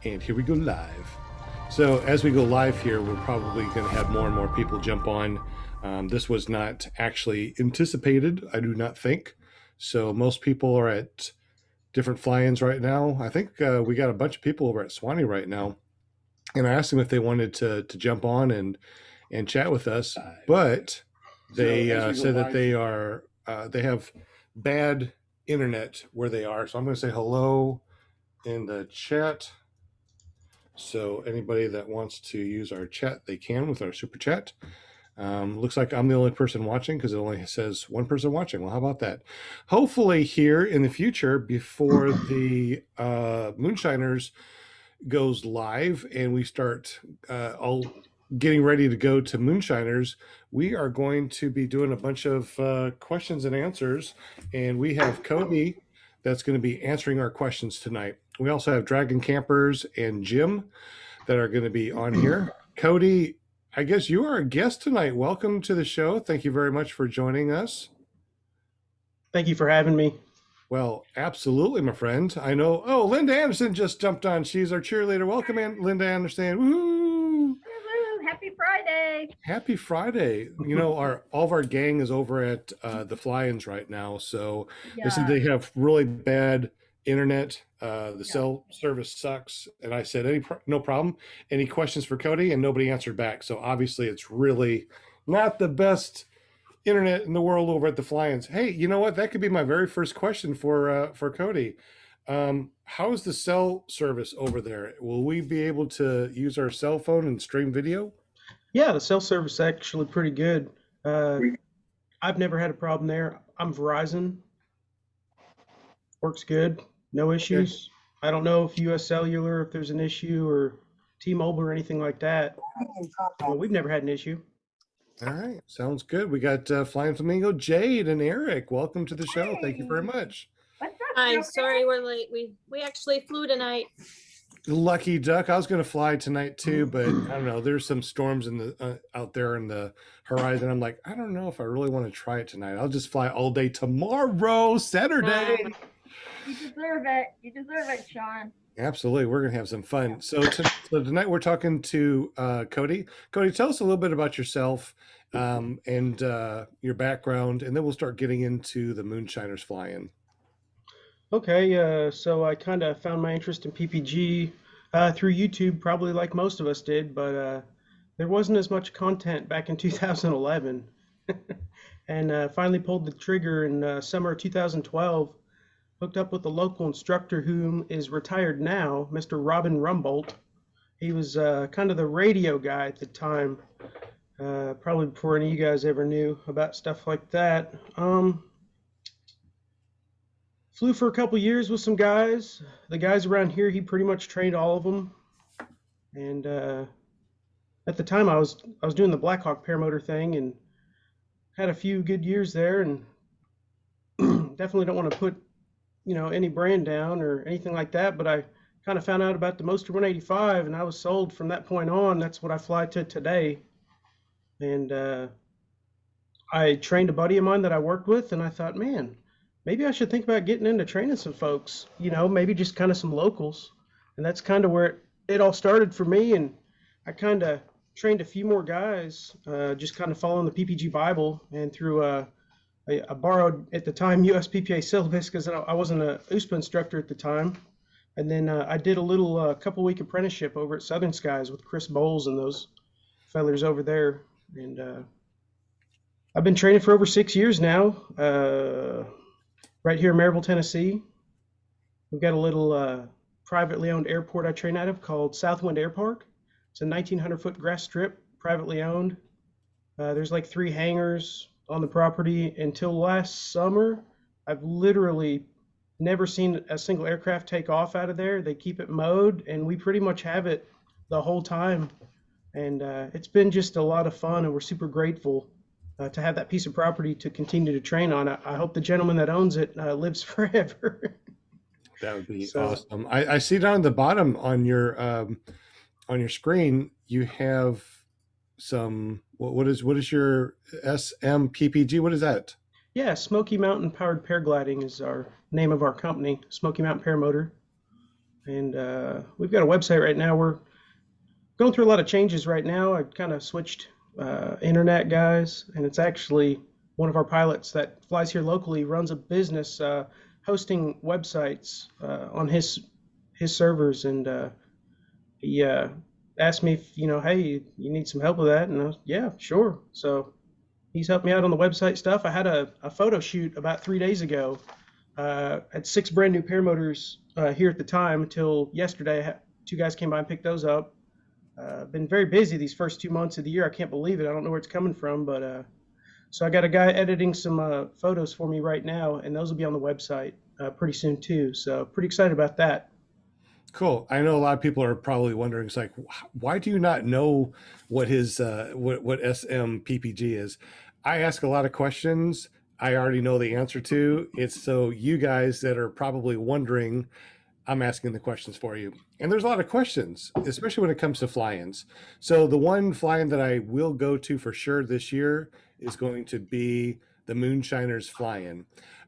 And here we go live. So as we go live here, we're probably going to have more and more people jump on. This was not actually anticipated, I do not think. So most people are at different fly-ins right now. I think we got a bunch of people over at Swanee right now. And I asked them if they wanted to jump on and chat with us, but they said that they have bad internet where they are. So I'm going to say hello in the chat. So anybody that wants to use our chat, they can with our super chat. Looks like I'm the only person watching because it only says one person watching. Well, how about that? Hopefully here in the future, before the Moonshiners goes live and we start all getting ready to go to Moonshiners, we are going to be doing a bunch of questions and answers. And we have Cody that's going to be answering our questions tonight. We also have Dragon Campers and Jim that are going to be on here. Cody, I guess you are a guest tonight. Welcome to the show. Thank you very much for joining us. Thank you for having me. Well, absolutely, my friend. I know. Oh, Linda Anderson just jumped on. She's our cheerleader. Welcome in, Linda Anderson. Woo! Happy Friday. Happy Friday. You know, all of our gang is over at the fly-ins right now. So they have really bad internet. The cell service sucks. And I said, no problem. Any questions for Cody? And nobody answered back. So obviously it's really not the best internet in the world over at the fly-ins. Hey, you know what? That could be my very first question for Cody. How is the cell service over there? Will we be able to use our cell phone and stream video? Yeah, the cell service is actually pretty good. I've never had a problem there. I'm Verizon. Works good. No issues. Okay. I don't know if US Cellular, if there's an issue, or T-Mobile or anything like that. Well, we've never had an issue. All right. Sounds good. We got Flying Flamingo, Jade, and Eric. Welcome to the show. Hey. Thank you very much. What's up? Hi, sorry we're late. We actually flew tonight. Lucky duck. I was going to fly tonight too, but I don't know. There's some storms in the out there in the horizon. I'm like, I don't know if I really want to try it tonight. I'll just fly all day tomorrow, Saturday. You deserve it. You deserve it, Sean. Absolutely. We're going to have some fun. So tonight we're talking to Cody. Cody, tell us a little bit about yourself and your background, and then we'll start getting into the Moonshiners fly-in. Okay, so I kind of found my interest in PPG through YouTube, probably like most of us did, but there wasn't as much content back in 2011. And finally pulled the trigger in summer of 2012, hooked up with a local instructor who is retired now, Mr. Robin Rumbold. He was kind of the radio guy at the time, probably before any of you guys ever knew about stuff like that. Flew for a couple years with some guys. The guys around here, he pretty much trained all of them. And at the time, I was doing the Blackhawk paramotor thing and had a few good years there. And definitely don't want to put, any brand down or anything like that. But I kind of found out about the Moster 185, and I was sold from that point on. That's what I fly to today. And I trained a buddy of mine that I worked with, and I thought, man, maybe I should think about getting into training some folks, maybe just kind of some locals. And that's kind of where it all started for me. And I kind of trained a few more guys, just kind of following the PPG Bible and through I borrowed at the time USPPA syllabus because I wasn't a USPA instructor at the time. And then I did a little couple-week apprenticeship over at Southern Skies with Chris Bowles and those fellers over there. And I've been training for over 6 years now. Right here in Maryville, Tennessee. We've got a little privately owned airport I train out of called Southwind Air Park. It's a 1,900-foot grass strip, privately owned. There's like 3 hangars on the property. Until last summer, I've literally never seen a single aircraft take off out of there. They keep it mowed, and we pretty much have it the whole time. And it's been just a lot of fun, and we're super grateful to have that piece of property to continue to train on. I hope the gentleman that owns it lives forever. That would be awesome. I see down at the bottom on your screen, you have some, what is your SMPPG? What is that? Yeah, Smoky Mountain Powered Paragliding is our name of our company, Smoky Mountain Paramotor. and we've got a website right now. We're going through a lot of changes right now. I kind of switched internet guys, and it's actually one of our pilots that flies here locally runs a business hosting websites on his servers, and he asked me if, hey, you need some help with that, and I was, yeah, sure. So he's helped me out on the website stuff. I had a photo shoot about 3 days ago. Had 6 brand new paramotors here at the time until yesterday. Two guys came by and picked those up. Been very busy these first 2 months of the year. I can't believe it. I don't know where it's coming from, but so I got a guy editing some photos for me right now, and those will be on the website pretty soon too. So pretty excited about that. Cool. I know a lot of people are probably wondering, it's like, why do you not know what his what SMPPG is? I ask a lot of questions I already know the answer to. It's so you guys that are probably wondering, I'm asking the questions for you. And there's a lot of questions, especially when it comes to fly-ins. So the one fly-in that I will go to for sure this year is going to be the Moonshiners fly-in.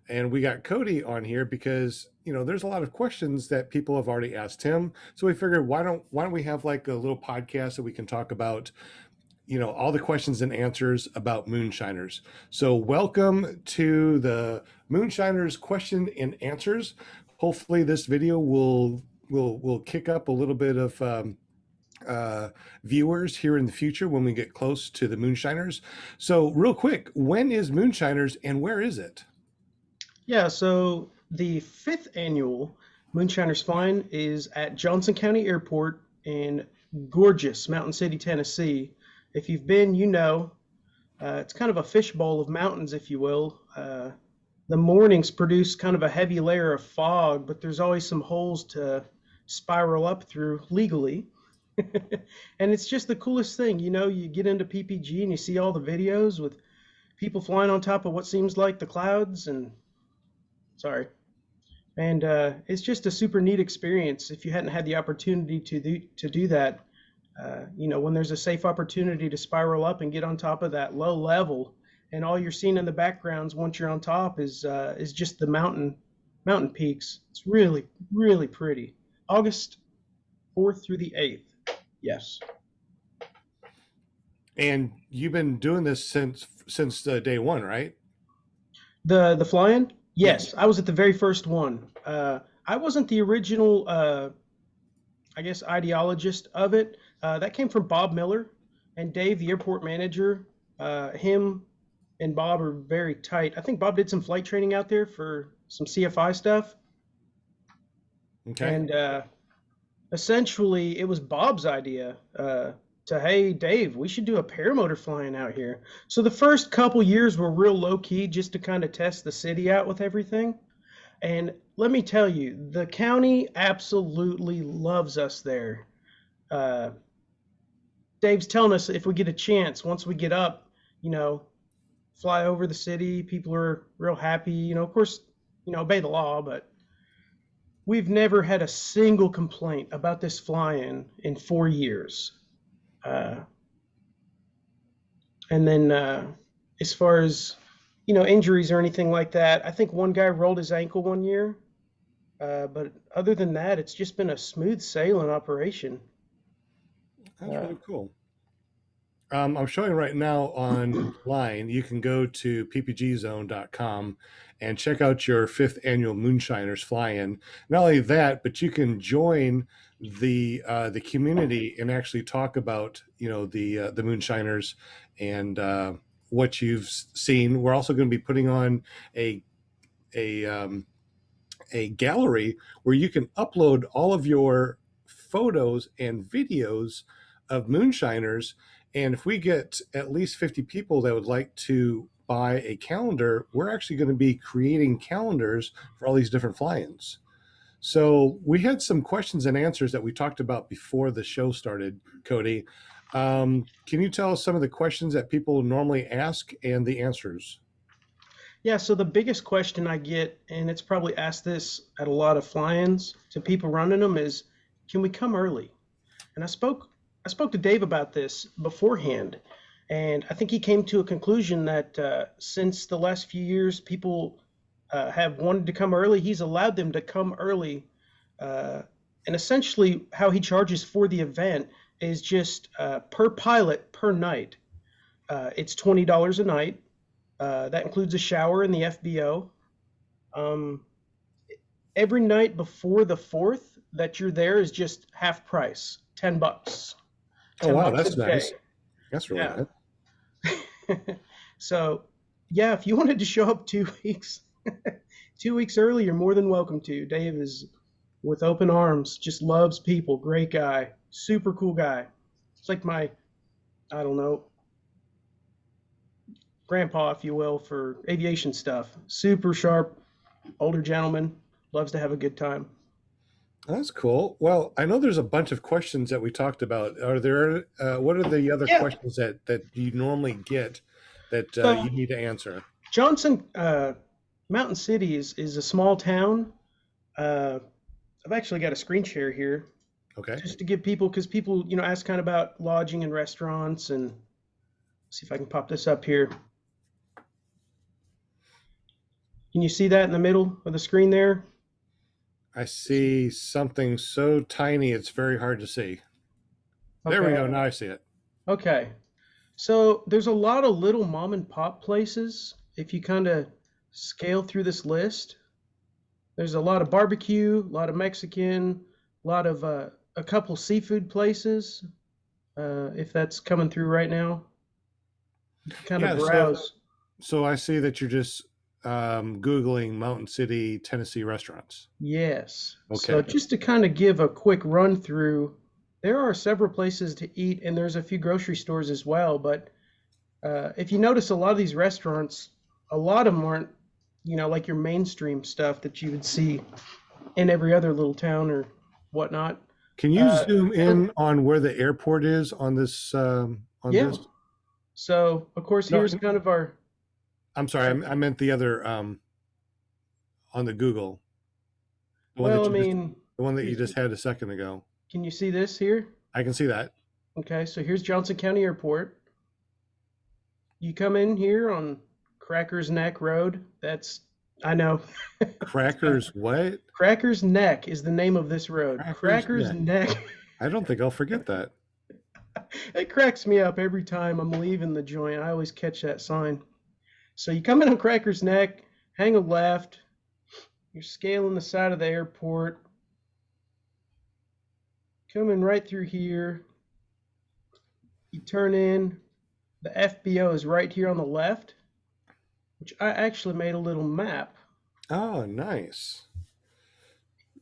And we got Cody on here because, there's a lot of questions that people have already asked him. So we figured, why don't we have like a little podcast that we can talk about, all the questions and answers about Moonshiners. So welcome to the Moonshiners question and answers. Hopefully this video will kick up a little bit of viewers here in the future when we get close to the Moonshiners. So real quick, when is Moonshiners and where is it? Yeah, so the 5th annual Moonshiners Flying is at Johnson County Airport in gorgeous Mountain City, Tennessee. If you've been, it's kind of a fishbowl of mountains, if you will. The mornings produce kind of a heavy layer of fog, but there's always some holes to spiral up through legally. And it's just the coolest thing. You get into PPG and you see all the videos with people flying on top of what seems like the clouds, and it's just a super neat experience. If you hadn't had the opportunity to do that, when there's a safe opportunity to spiral up and get on top of that low level, and all you're seeing in the backgrounds once you're on top is just the mountain peaks. It's really, really pretty. August 4th through the 8th. Yes. And you've been doing this since day one, right? The flying? Yes, I was at the very first one. I wasn't the original, ideologist of it. That came from Bob Miller and Dave, the airport manager. Him and Bob are very tight. I think Bob did some flight training out there for some CFI stuff. Okay. And essentially, it was Bob's idea hey, Dave, we should do a paramotor flying out here. So the first couple years were real low key just to kind of test the city out with everything. And let me tell you, the county absolutely loves us there. Dave's telling us if we get a chance, once we get up, fly over the city, people are real happy. Of course, obey the law, but we've never had a single complaint about this flying in 4 years. And then as far as, injuries or anything like that, I think one guy rolled his ankle one year. But other than that, it's just been a smooth sailing operation. That's really cool. I'm showing right now online. You can go to ppgzone.com and check out your 5th annual Moonshiners fly-in. Not only that, but you can join the community and actually talk about the Moonshiners and what you've seen. We're also going to be putting on a gallery where you can upload all of your photos and videos of Moonshiners. And if we get at least 50 people that would like to buy a calendar, we're actually going to be creating calendars for all these different fly-ins. So we had some questions and answers that we talked about before the show started, Cody. Can you tell us some of the questions that people normally ask and the answers? Yeah, so the biggest question I get, and it's probably asked this at a lot of fly-ins to people running them, is, can we come early? And I spoke to Dave about this beforehand, and I think he came to a conclusion that since the last few years people have wanted to come early, he's allowed them to come early, and And essentially how he charges for the event is just per pilot per night. It's $20 a night. That includes a shower and the FBO. Every night before the 4th that you're there is just half price, $10. Oh, wow, $10 that's a day. nice. That's really Yeah. good. So, yeah, if you wanted to show up 2 weeks, 2 weeks early, you're more than welcome to. Dave is with open arms, just loves people, great guy, super cool guy. It's like my, I don't know, grandpa, if you will, for aviation stuff. Super sharp, older gentleman, loves to have a good time. That's cool. Well, I know there's a bunch of questions that we talked about. Are there, what are the other Yeah. questions that you normally get that So- you need to answer? Johnson, Mountain City is a small town. I've actually got a screen share here Okay. just to give people, because people, ask kind of about lodging and restaurants, and see if I can pop this up here. Can you see that in the middle of the screen there? I see something so tiny it's very hard to see. There we Okay. go. Now I see it. Okay. So there's a lot of little mom and pop places. If you kind of scale through this list, there's a lot of barbecue, a lot of Mexican, a lot of a couple seafood places. If that's coming through right now, you can kind Yeah, of so- browse. So I see that you're just Googling Mountain City, Tennessee restaurants. Yes. Okay. So just to kind of give a quick run through, there are several places to eat, and there's a few grocery stores as well. But if you notice, a lot of these restaurants, a lot of them aren't, like your mainstream stuff that you would see in every other little town or whatnot. Can you zoom in on where the airport is on this? On Yeah. this? So, of course, No, here's kind of our, I'm sorry, I meant the other on the Google. The one well, I that you mean, the one that you just had a second ago. can you see this here? I can see that. Okay, so here's Johnson County Airport. You come in here on Crackers Neck Road. I know. Crackers what? Crackers Neck is the name of this road. Crackers Crackers Neck. I don't think I'll forget that. It cracks me up every time I'm leaving the joint. I always catch that sign. So you come in on Crackers Neck, hang a left. You're scaling the side of the airport. Coming right through here. You turn in. The FBO is right here on the left, which I actually made a little map. Oh, nice.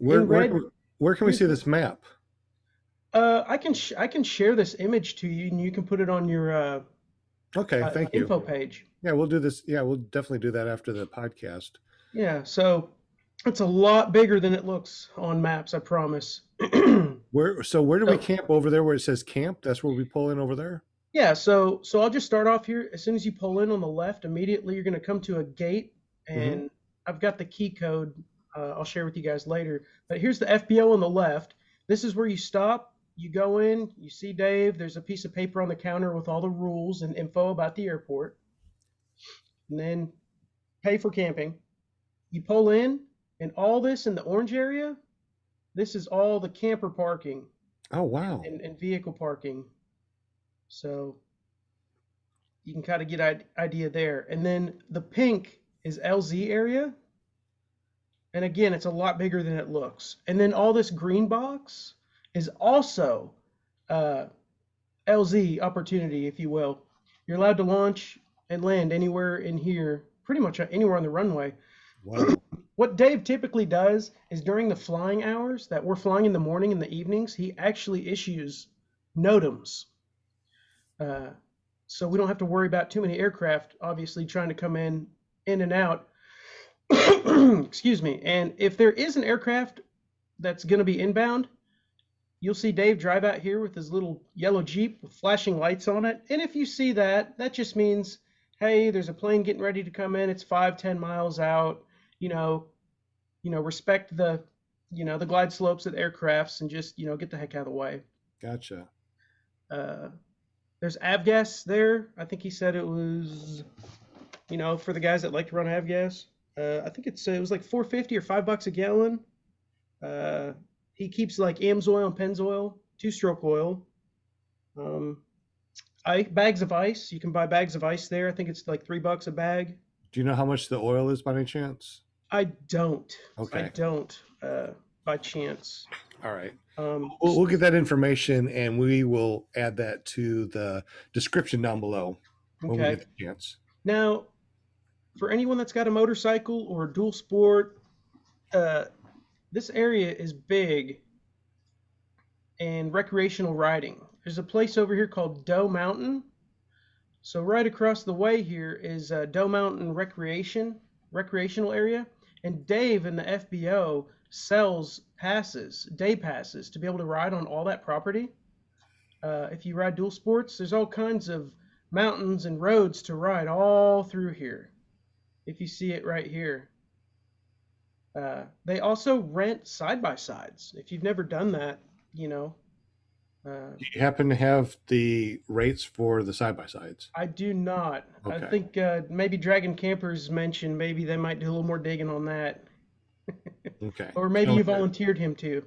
In red- Where can we see this map? I can share this image to you, and you can put it on your Okay, thank you. info page. Yeah, we'll do this. Yeah, we'll definitely do that after the podcast. Yeah, so it's a lot bigger than it looks on maps, I promise. Where do we camp over there where it says camp? That's where we pull in over there? Yeah, so I'll just start off here. As soon as you pull in on the left, immediately you're going to come to a gate, and I've got the key code. I'll share with you guys later. But here's the FBO on the left. This is where you stop. You go in, you see Dave. There's a piece of paper on the counter with all the rules and info about the airport. And then pay for camping. You pull in, and all this in the orange area, this is all the camper parking Oh, wow. and vehicle parking. So you can kind of get an idea there. And then the pink is LZ area. And again, it's a lot bigger than it looks. And then all this green box is also LZ opportunity, if you will. You're allowed to launch and land anywhere in here, pretty much anywhere on the runway. Wow. What Dave typically does is during the flying hours that we're flying in the morning and the evenings, he actually issues NOTAMs. So we don't have to worry about too many aircraft, obviously, trying to come in and out. Excuse me. And if there is an aircraft that's going to be inbound, you'll see Dave drive out here with his little yellow Jeep with flashing lights on it. And if you see that, that just means, hey, there's a plane getting ready to come in. It's 5-10 miles out. Respect the glide slopes of the aircrafts and just, get the heck out of the way. Gotcha. There's avgas there. I think he said it was, for the guys that like to run avgas. I think it was like $4.50 or $5 a gallon. He keeps like AMSOIL and Pennzoil, two-stroke oil. Bags of ice. You can buy bags of ice there. I think it's like $3 a bag. Do you know how much the oil is by any chance? I don't. Okay. I don't. By chance. All right. Um, We'll get that information and we will add that to the description down below when we okay. get the chance. Now, for anyone that's got a motorcycle or a dual sport, this area is big in recreational riding. There's a place over here called Doe Mountain. So right across the way here is Doe Mountain recreational area. And Dave in the FBO sells day passes to be able to ride on all that property. If you ride dual sports, there's all kinds of mountains and roads to ride all through here. If you see it right here. They also rent side-by-sides. If you've never done that, you know. Do you happen to have the rates for the side-by-sides? I do not. Okay. I think maybe Dragon Campers mentioned maybe they might do a little more digging on that. Okay. Or maybe you Okay. volunteered him to.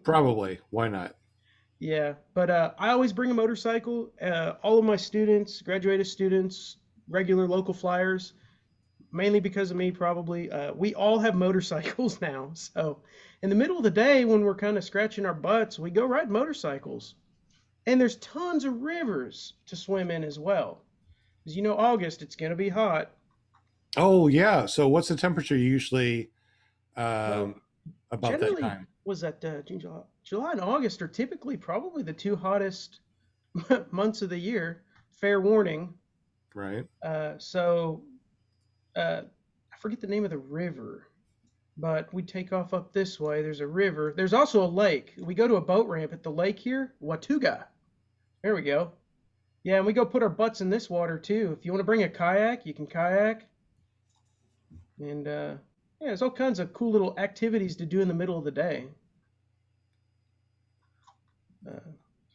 Probably. Why not? Yeah, but I always bring a motorcycle. All of my students, graduated students, regular local flyers, mainly because of me probably, we all have motorcycles now. So in the middle of the day when we're kind of scratching our butts, we go ride motorcycles. And there's tons of rivers to swim in as well. As you know, August, it's going to be hot. Oh, yeah. So what's the temperature usually Well, about that generally, time? was that June, July and August are typically probably the two hottest months of the year. Fair warning. Right. I forget the name of the river, but we take off up this way. There's a river. There's also a lake. We go to a boat ramp at the lake here, Watuga. There we go. Yeah, and we go put our butts in this water too. If you want to bring a kayak, you can kayak. And yeah, there's all kinds of cool little activities to do in the middle of the day.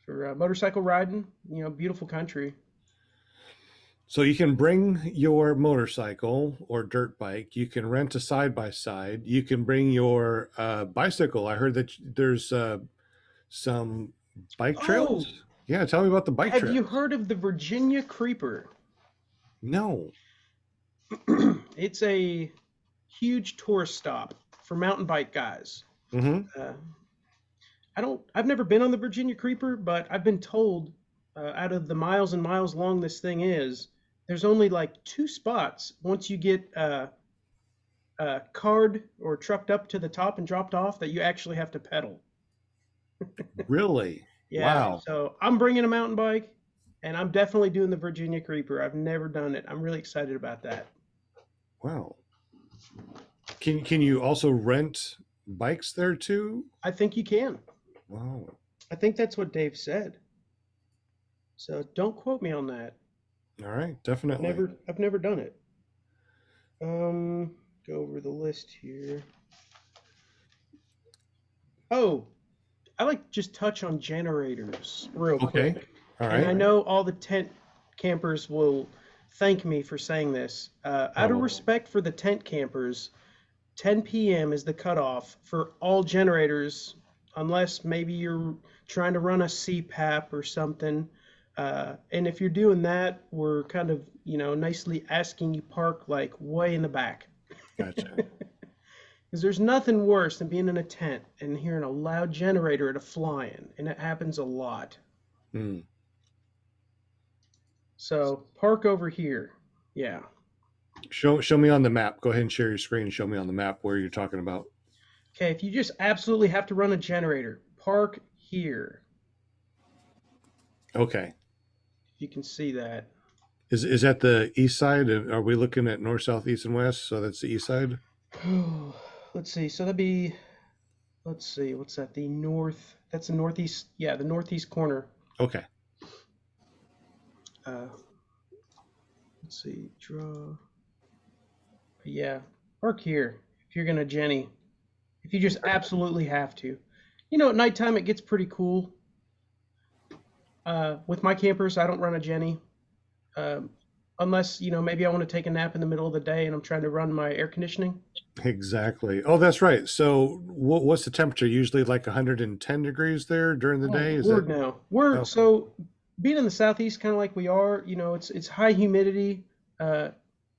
For motorcycle riding, you know, beautiful country. So you can bring your motorcycle or dirt bike. You can rent a side-by-side. You can bring your bicycle. I heard that there's some bike trails. Oh, Yeah, tell me about the bike have trails. you heard of the Virginia Creeper? No. It's a huge tourist stop for mountain bike guys. Mm-hmm. I've never been on the Virginia Creeper, but I've been told out of the miles and miles long this thing is, there's only like 2 spots once you get carred or trucked up to the top and dropped off that you actually have to pedal. Really? Yeah. Wow. So I'm bringing a mountain bike, and I'm definitely doing the Virginia Creeper. I've never done it. I'm really excited about that. Wow. Can you also rent bikes there too? I think you can. Wow. I think that's what Dave said. So don't quote me on that. All right, definitely. I've never done it. Go over the list here. Oh, I like to just touch on generators real Okay. quick. All And I right. know all the tent campers will thank me for saying this. Out of Probably. respect for the tent campers, 10 p.m. is the cutoff for all generators, unless maybe you're trying to run a CPAP or something. And if you're doing that, we're kind of, you know, nicely asking you park like way in the back. Gotcha. Because there's nothing worse than being in a tent and hearing a loud generator at a fly-in, and it happens a lot. Hmm. So park over here. Yeah. Show me on the map. Go ahead and share your screen and show me on the map where you're talking about. Okay, if you just absolutely have to run a generator, park here. Okay. If you can see that. Is that the east side? Are we looking at north, south, east, and west? So that's the east side? Let's see. So that'd be, let's see, what's that? The north, that's the northeast. Yeah, the northeast corner. Okay. Let's see, draw. Yeah, park here if you're gonna Jenny. If you just absolutely have to. You know, at nighttime it gets pretty cool. With my campers, I don't run a Jenny. unless, maybe I want to take a nap in the middle of the day and I'm trying to run my air conditioning. Exactly. Oh, that's right. So what's the temperature? Usually like 110 degrees there during the Oh, day? Is Lord, that? no. Oh, So being in the southeast, kind of like we are, it's high humidity. Uh,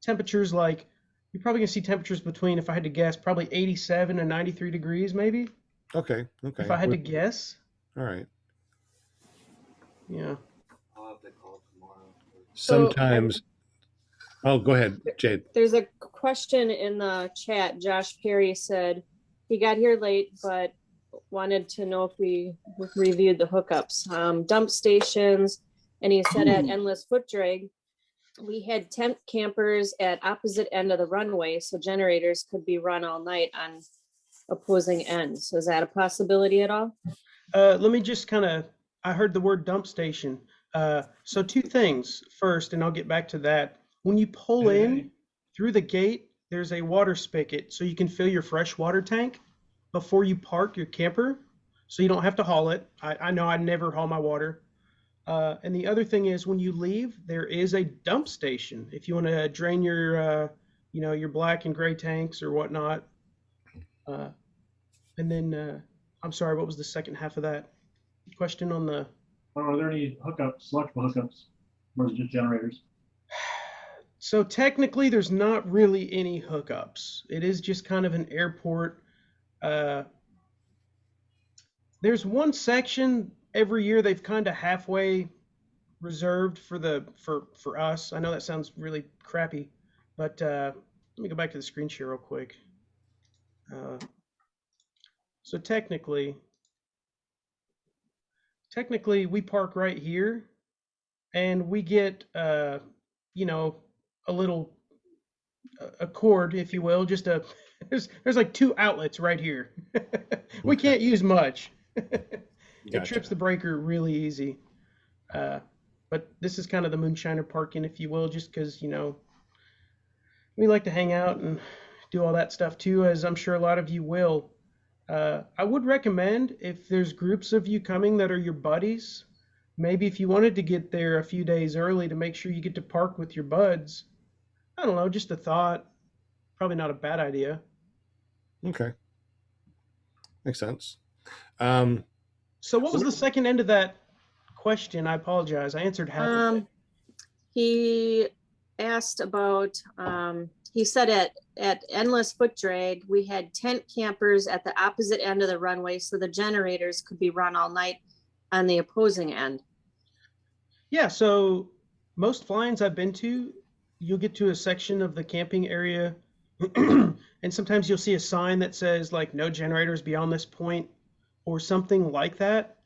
temperatures like you're probably gonna see temperatures between, if I had to guess, probably 87 and 93 degrees, maybe. okay. If Okay. I had to guess, All right. yeah. So Sometimes. Oh, go ahead, Jade. there's a question in the chat. Josh Perry said he got here late, but wanted to know if we reviewed the hookups, dump stations, and he said at Endless Foot Drag, we had tent campers at opposite end of the runway, so generators could be run all night on opposing ends. So is that a possibility at all? Let me just I heard the word dump station. So two things. First, and I'll get back to that. When you pull in through the gate, there's a water spigot so you can fill your fresh water tank before you park your camper, so you don't have to haul it. I know I never haul my water. And the other thing is when you leave, there is a dump station if you want to drain your black and gray tanks or whatnot. And then, I'm sorry, what was the second half of that question on the? Are there any hookups, electrical hookups, or is it just generators? So technically, there's not really any hookups. It is just kind of an airport. There's one section every year they've kind of halfway reserved for us. I know that sounds really crappy, but let me go back to the screen share real quick. So technically, we park right here, and we get a little a cord, if you will, just there's like two outlets right here. We Okay. can't use much. It Gotcha. trips the breaker really easy. But this is kind of the moonshiner parking, if you will, just because we like to hang out and do all that stuff too, as I'm sure a lot of you will. I would recommend, if there's groups of you coming that are your buddies, maybe if you wanted to get there a few days early to make sure you get to park with your buds. I don't know, just a thought. Probably not a bad idea. Okay. Makes sense. So what was the second end of that question? I apologize. I answered half of it. He asked about, he said at Endless Foot Drag, we had tent campers at the opposite end of the runway, so the generators could be run all night on the opposing end. Yeah, so most fly-ins I've been to, you'll get to a section of the camping area, and sometimes you'll see a sign that says like no generators beyond this point or something like that.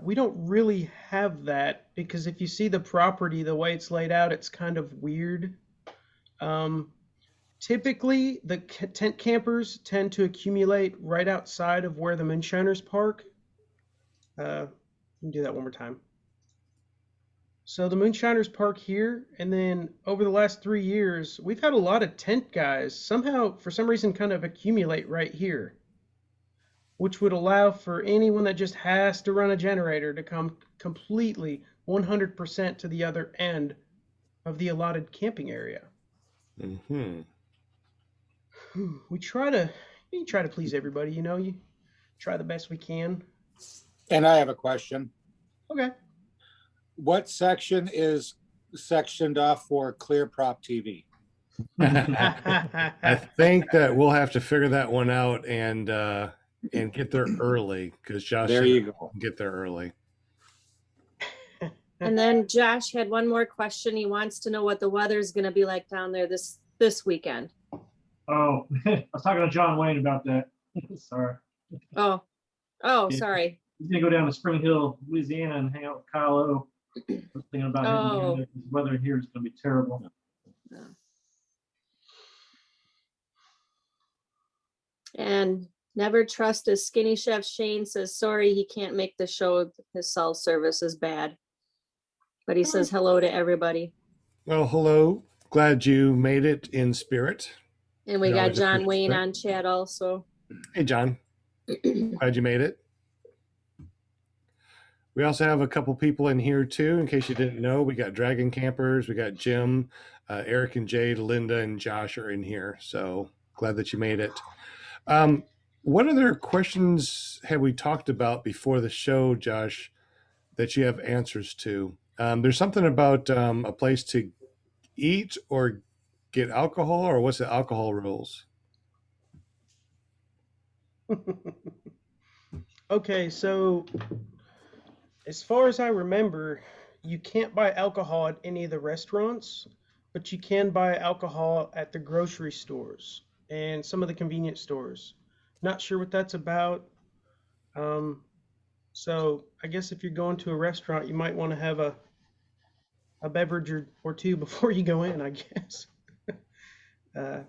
We don't really have that because if you see the property, the way it's laid out, it's kind of weird. Typically, the tent campers tend to accumulate right outside of where the Moonshiners park. Let me do that one more time. So the Moonshiners park here, and then over the last 3 years, we've had a lot of tent guys somehow, for some reason, kind of accumulate right here, which would allow for anyone that just has to run a generator to come completely 100% to the other end of the allotted camping area. Mm-hmm. We try to please everybody, you try the best we can. And I have a question. Okay. What section is sectioned off for clear prop TV? I think that we'll have to figure that one out and get there early because Josh There said you go. get there early. And then Josh had one more question. He wants to know what the weather is going to be like down there this weekend. Oh, I was talking to John Wayne about that. Sorry. Oh, Yeah. sorry. He's gonna go down to Spring Hill, Louisiana, and hang out with Kyle O. I was thinking about him. Oh. The weather here is gonna be terrible. And never trust a skinny chef. Shane says, sorry, he can't make the show. His cell service is bad. But he says hello to everybody. Well, hello. Glad you made it in spirit. And we You got always John appreciate Wayne that. on chat also. Hey, John. Glad you made it. We also have a couple people in here too, in case you didn't know. We got Dragon Campers, we got Jim, Eric and Jade, Linda and Josh are in here. So glad that you made it. What other questions have we talked about before the show, Josh, that you have answers to? There's something about a place to eat or get alcohol, or what's the alcohol rules? Okay, so as far as I remember, you can't buy alcohol at any of the restaurants, but you can buy alcohol at the grocery stores and some of the convenience stores. Not sure what that's about. Um, so I guess if you're going to a restaurant, you might want to have a beverage or two before you go in, I guess. uh,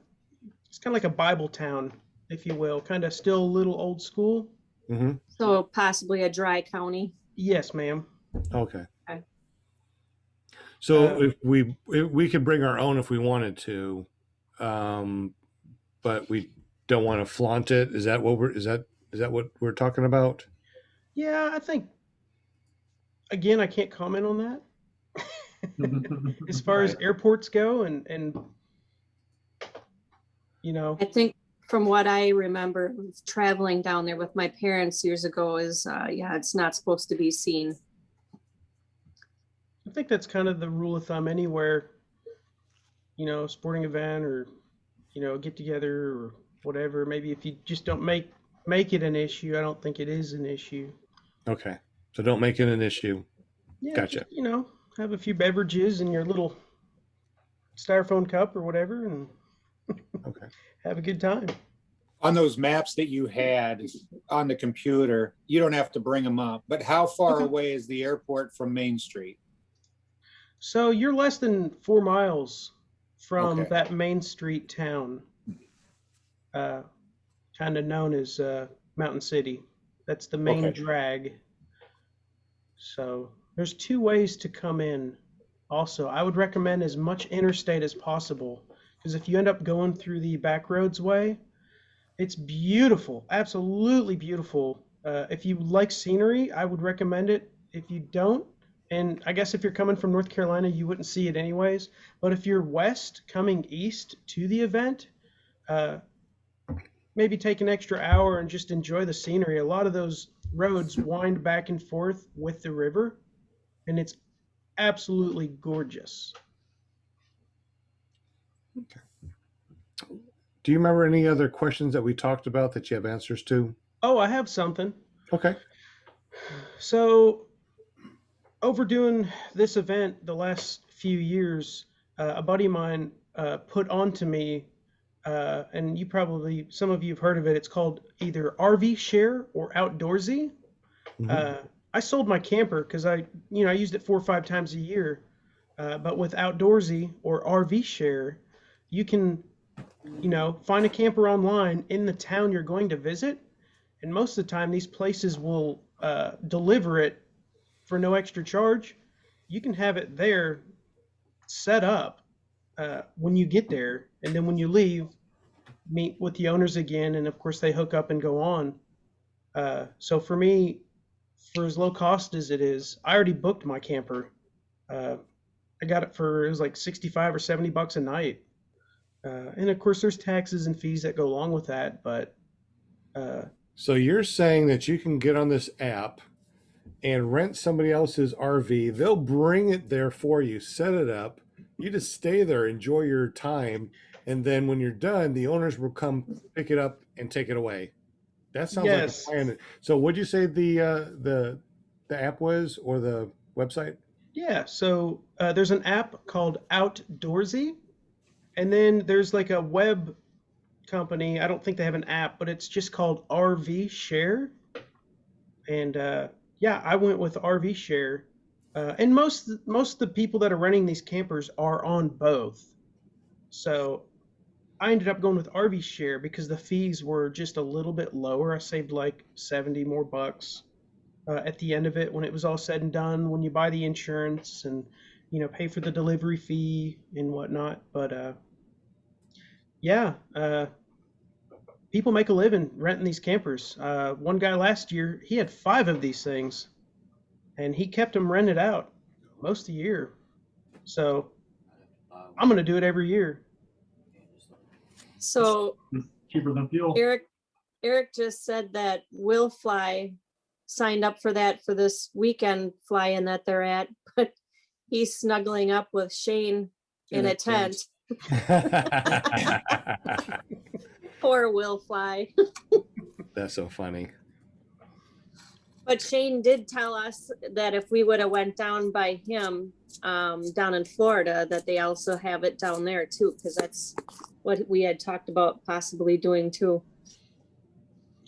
it's kind of like a Bible town, if you will, kind of still a little old school. Mm-hmm. So possibly a dry county. Yes, ma'am. Okay. Okay. So if we could bring our own if we wanted to, but we don't want to flaunt it. Is that what is that what we're talking about? Yeah, I think, again, I can't comment on that. As far as airports go, and you know, I think from what I remember traveling down there with my parents years ago is, yeah, it's not supposed to be seen. I think that's kind of the rule of thumb anywhere, you know, sporting event or, you know, get together or whatever. Maybe if you just don't make it an issue, I don't think it is an issue. Okay. So don't make it an issue. Yeah, Gotcha. just, you know, have a few beverages in your little styrofoam cup or whatever and Okay. have a good time. On those maps that you had on the computer, you don't have to bring them up, but how far away is the airport from Main Street? So you're less than 4 miles from Okay. that Main Street town, kind of known as Mountain City. That's the main Okay. drag. So there's 2 ways to come in. Also, I would recommend as much interstate as possible, because if you end up going through the back roads way, it's beautiful, absolutely beautiful. If you like scenery, I would recommend it. If you don't, and I guess if you're coming from North Carolina, you wouldn't see it anyways. But if you're west coming east to the event, maybe take an extra hour and just enjoy the scenery. A lot of those roads wind back and forth with the river, and it's absolutely gorgeous. Do you remember any other questions that we talked about that you have answers to? Oh, I have something. Okay. So, overdoing this event the last few years, a buddy of mine put onto me, and some of you have heard of it. It's called either RV Share or Outdoorsy. Mm-hmm. I sold my camper because I used it 4 or 5 times a year. But with Outdoorsy or RV Share, you can, find a camper online in the town you're going to visit, and most of the time these places will deliver it for no extra charge. You can have it there set up when you get there, and then when you leave, meet with the owners again, and of course they hook up and go on. So for me, for as low cost as it is, I already booked my camper. I got it was like 65 or 70 bucks a night. And of course there's taxes and fees that go along with that, but So you're saying that you can get on this app and rent somebody else's RV. They'll bring it there for you, set it up. You just stay there, enjoy your time, and then when you're done, the owners will come pick it up and take it away. That sounds Yes. like a plan. So what'd you say the app was, or the website? yeah, so there's an app called Outdoorsy, and then there's like a web company. I don't think they have an app, but it's just called RV Share. And yeah, I went with RV Share. And most of the people that are renting these campers are on both. So I ended up going with RV Share because the fees were just a little bit lower. I saved like 70 more bucks at the end of it when it was all said and done, when you buy the insurance and pay for the delivery fee and whatnot. But yeah, people make a living renting these campers. One guy last year, he had 5 of these things. and he kept them rented out most of the year. So I'm going to do it every year. So It's cheaper than fuel. Eric just said that Will Fly signed up for that for this weekend fly-in that they're at, but he's snuggling up with Shane in a tent. Poor Will Fly. That's so funny. But Shane did tell us that if we would have went down by him, down in Florida, that they also have it down there too, because that's what we had talked about possibly doing too.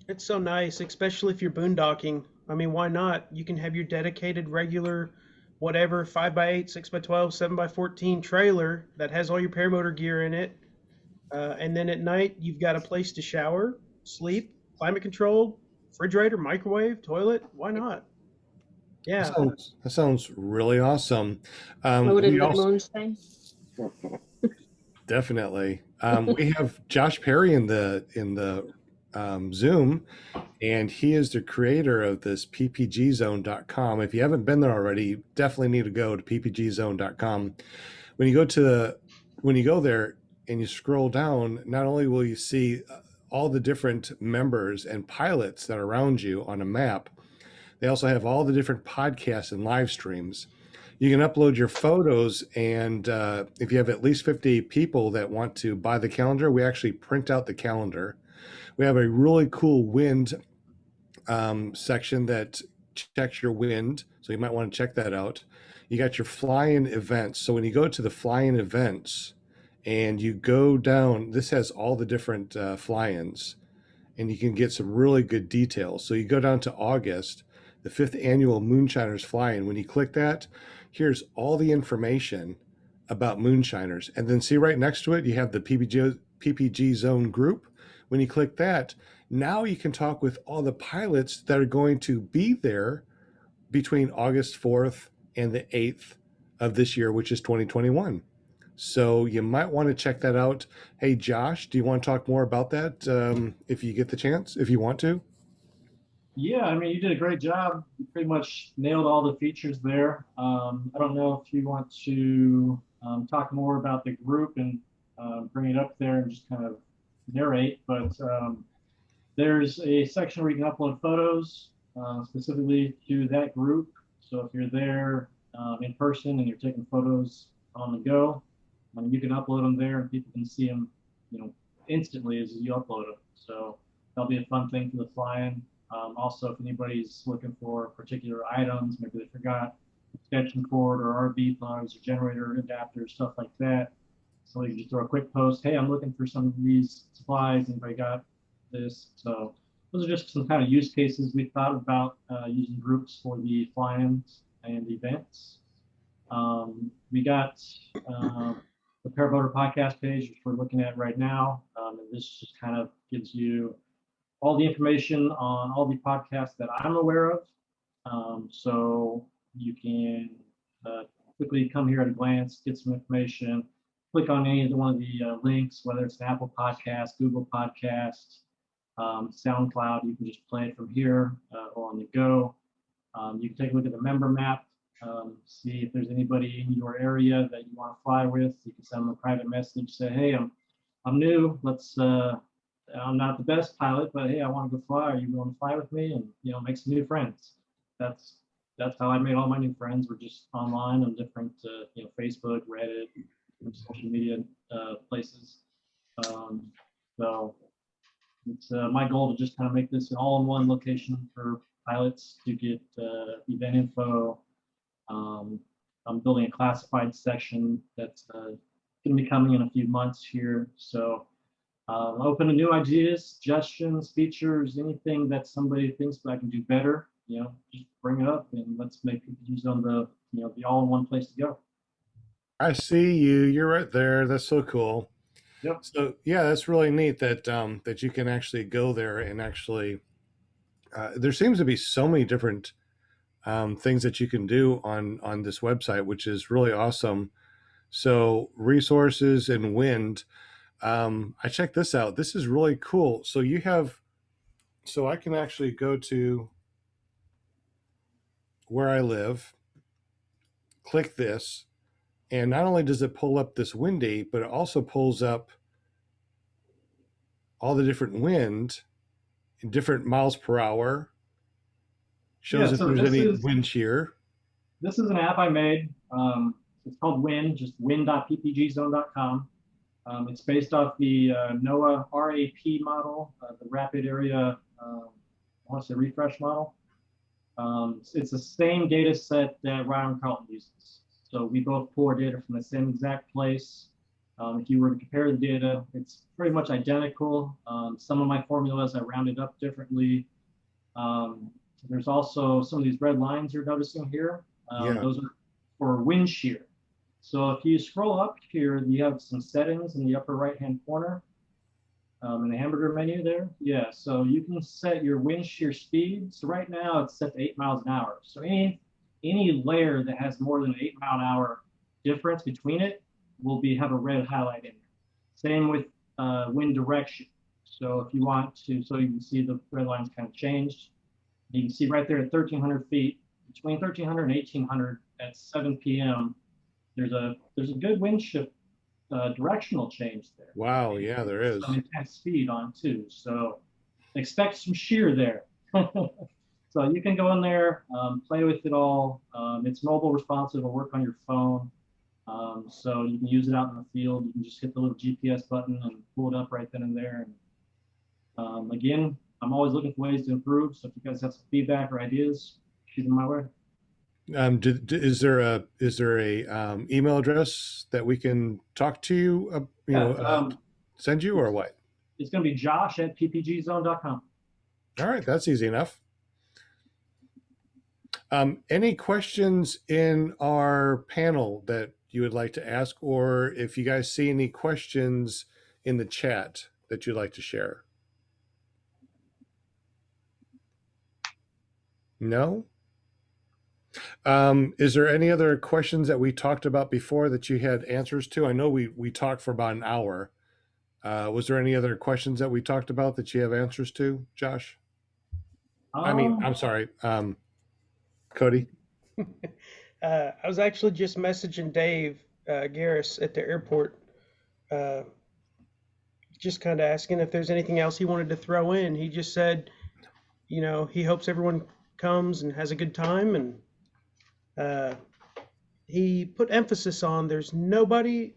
It's so nice, especially if you're boondocking. I mean, why not? You can have your dedicated regular, whatever, 5x8, 6x12, 7x14 trailer that has all your paramotor gear in it. And then at night, you've got a place to shower, sleep, climate controlled, refrigerator, microwave, toilet. Why not? Yeah. That sounds really awesome. Loaded We with also, moonshine. definitely. We have Josh Perry in the Zoom, and he is the creator of this ppgzone.com. If you haven't been there already, you definitely need to go to ppgzone.com. When you go there and you scroll down, not only will you see all the different members and pilots that are around you on a map, they also have all the different podcasts and live streams. You can upload your photos, and if you have at least 50 people that want to buy the calendar, we actually print out the calendar. We have a really cool wind section that checks your wind, so you might want to check that out. You got your fly-in events. So when you go to the fly-in events and you go down, this has all the different fly-ins, and you can get some really good details. So you go down to August, the 5th annual Moonshiners fly-in. When you click that, here's all the information about Moonshiners. And then see right next to it, you have the PPG Zone group. When you click that, now you can talk with all the pilots that are going to be there between August 4th and the 8th of this year, which is 2021. So you might want to check that out. Hey, Josh, do you want to talk more about that if you get the chance, if you want to? Yeah, I mean, you did a great job. You pretty much nailed all the features there. I don't know if you want to talk more about the group and bring it up there and just kind of narrate, but there's a section where you can upload photos specifically to that group. So if you're there in person and you're taking photos on the go, you can upload them there and people can see them, instantly as you upload them. So that'll be a fun thing for the fly-in. Also, if anybody's looking for particular items, maybe they forgot extension cord or RB plugs or generator adapters, stuff like that. So you can just throw a quick post, hey, I'm looking for some of these supplies, anybody got this? So those are just some kind of use cases we thought about using groups for the fly-ins and events. We got the Paramotor podcast page, which we're looking at right now. And this just kind of gives you all the information on all the podcasts that I'm aware of. So you can quickly come here at a glance, get some information, click on any of one of the links, whether it's an Apple Podcast, Google Podcast, SoundCloud. You can just play it from here or on the go. You can take a look at the member map, see if there's anybody in your area that you want to fly with. You can send them a private message, say, hey, I'm new. I'm not the best pilot, but hey, I want to go fly. Are you willing to fly with me? And make some new friends. That's how I made all my new friends. We're just online on different Facebook, Reddit, social media places. So it's my goal to just kind of make this an all-in-one location for pilots to get event info. I'm building a classified section that's going to be coming in a few months here. So open to new ideas, suggestions, features, anything that somebody thinks that I can do better. Just bring it up and let's make it use on the the all-in-one place to go. I see you. You're right there. That's so cool. Yep. So yeah, that's really neat that that you can actually go there and actually. There seems to be so many different things that you can do on this website, which is really awesome. So resources and wind. I checked this out. This is really cool. So you have, so I can actually go to where I live, click this, and not only does it pull up this wind date, but it also pulls up all the different wind in different miles per hour, shows Yeah, if so there's any wind shear. this is an app I made. It's called Wind, just wind.ppgzone.com. It's based off the NOAA RAP model, the Rapid Area, I want to say refresh model. It's the same data set that Ryan Carlton uses. So we both pull our data from the same exact place. If you were to compare the data, it's pretty much identical. Some of my formulas I rounded up differently. There's also some of these red lines you're noticing here. Those are for wind shear. So if you scroll up here, you have some settings in the upper right-hand corner in the hamburger menu there. Yeah, so you can set your wind shear speed. So right now it's set to 8 miles an hour. So any layer that has more than an 8 mile an hour difference between it will have a red highlight in there. Same with wind direction. So if you want to, so you can see the red lines kind of changed. You can see right there at 1,300 feet, between 1,300 and 1,800 at 7 p.m., there's a good wind shift directional change there. Wow, yeah, there is. Some intense speed on too. So expect some shear there. So you can go in there, play with it all. It's mobile responsive, it'll work on your phone. So you can use it out in the field. You can just hit the little GPS button and pull it up right then and there. And again, I'm always looking for ways to improve. So if you guys have some feedback or ideas, shoot them my way. Is there a email address that we can talk to you? Send you or what? It's going to be josh@ppgzone.com. All right, that's easy enough. Any questions in our panel that you would like to ask, or if you guys see any questions in the chat that you'd like to share? No? Is there any other questions that we talked about before that you had answers to? I know we talked for about an hour. Was there any other questions that we talked about that you have answers to, Josh? I'm sorry, Cody. I was actually just messaging Dave Garris at the airport, just kind of asking if there's anything else he wanted to throw in. He just said, he hopes everyone comes and has a good time, and he put emphasis on there's nobody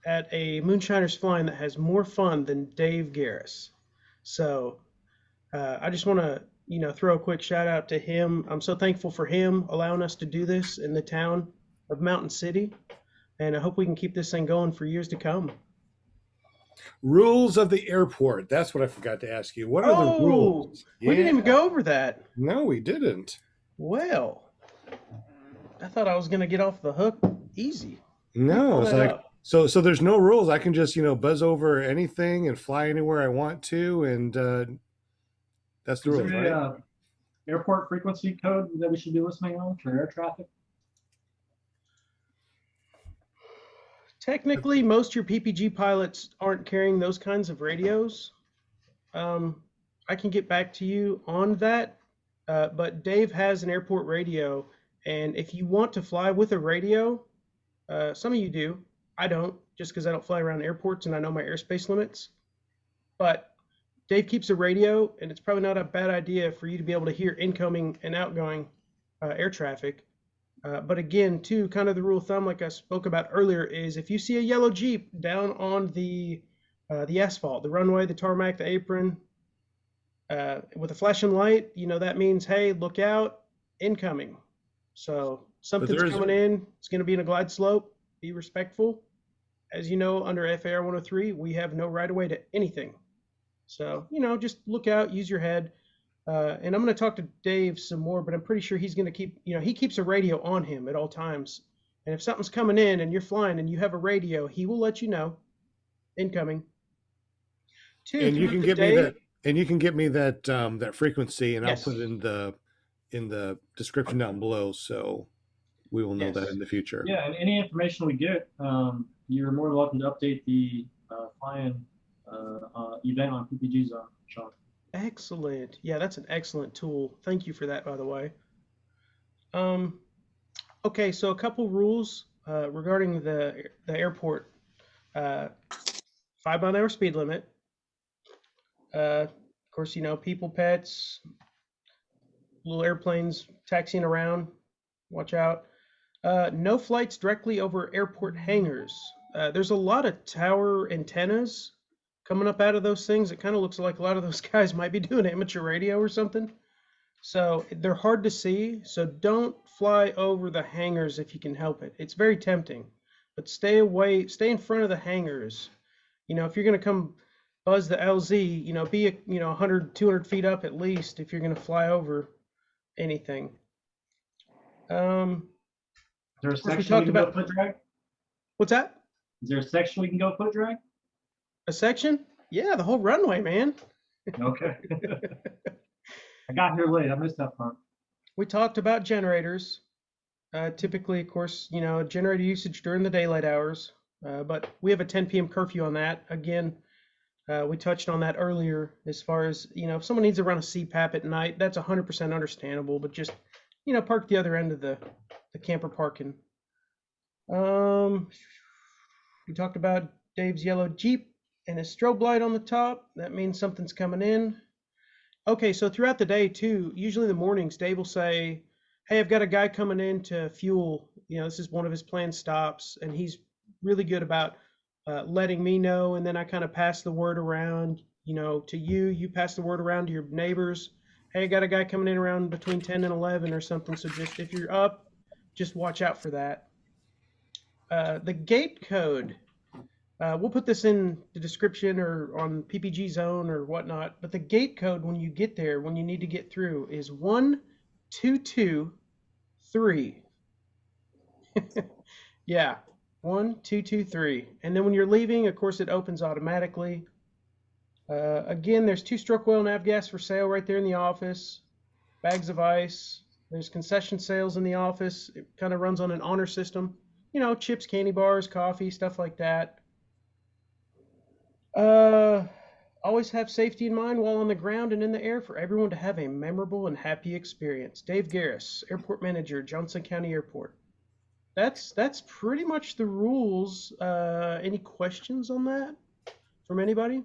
at a Moonshiners Flying that has more fun than Dave Garris. So I just want to throw a quick shout out to him. I'm so thankful for him allowing us to do this in the town of Mountain City, and I hope we can keep this thing going for years to come. Rules of the airport. That's what I forgot to ask you. What are the rules? We didn't even go over that. No, we didn't. Well, I thought I was going to get off the hook easy. No, it's like, so there's no rules. I can just, buzz over anything and fly anywhere I want to, and that's the rules, right? Airport frequency code that we should be listening on for air traffic? Technically, most of your PPG pilots aren't carrying those kinds of radios. I can get back to you on that, but Dave has an airport radio, and if you want to fly with a radio, some of you do. I don't, just because I don't fly around airports and I know my airspace limits. But Dave keeps a radio, and it's probably not a bad idea for you to be able to hear incoming and outgoing air traffic. But again, too, kind of the rule of thumb, like I spoke about earlier, is if you see a yellow Jeep down on the asphalt, the runway, the tarmac, the apron, with a flashing light, that means, hey, look out, incoming. So something's coming in. It's going to be in a glide slope. Be respectful. As you know, under FAR 103, we have no right of way to anything. So, just look out, use your head. And I'm going to talk to Dave some more, but I'm pretty sure he's going to keep, he keeps a radio on him at all times. And if something's coming in and you're flying and you have a radio, he will let you know, incoming. And you can get me that, and you can get me that frequency, and yes, I'll put it in the description down below, so we will know that in the future. Yeah, and any information we get, you're more than welcome to update the flying event on PPG Zone, Sean. Excellent. Yeah, that's an excellent tool. Thank you for that, by the way. Okay, so a couple rules regarding the airport. 5-mile-an-hour speed limit. Of course, people, pets, little airplanes taxiing around. Watch out. No flights directly over airport hangars. There's a lot of tower antennas coming up out of those things. It kind of looks like a lot of those guys might be doing amateur radio or something. So they're hard to see. So don't fly over the hangars if you can help it. It's very tempting, but stay away, stay in front of the hangars. If you're going to come buzz the LZ, be 100, 200 feet up at least if you're going to fly over anything. Is there a Of course, we section we talked can go about. foot drag? What's that? Is there a section we can go foot drag? A section? Yeah, the whole runway, man. Okay. I got here late. I missed that part. We talked about generators. Typically, of course, generator usage during the daylight hours. But we have a 10 p.m. curfew on that. Again, we touched on that earlier as far as, if someone needs to run a CPAP at night, that's 100% understandable. But just, park the other end of the camper parking. We talked about Dave's yellow Jeep and his strobe light on the top. That means something's coming in. Okay, so throughout the day too, usually in the mornings, Dave will say, hey, I've got a guy coming in to fuel. This is one of his planned stops, and he's really good about letting me know, and then I kind of pass the word around, to you. You pass the word around to your neighbors. Hey, I got a guy coming in around between 10 and 11 or something, so just if you're up, just watch out for that. The gate code, we'll put this in the description or on PPG Zone or whatnot, but the gate code when you get there, when you need to get through, is 1223. Yeah, 1223. And then when you're leaving, of course, it opens automatically. Again, there's 2-stroke oil nav gas for sale right there in the office. Bags of ice. There's concession sales in the office. It kind of runs on an honor system. Chips, candy bars, coffee, stuff like that. Always have safety in mind while on the ground and in the air for everyone to have a memorable and happy experience. Dave Garris, Airport Manager, Johnson County Airport. That's pretty much the rules. Any questions on that from anybody?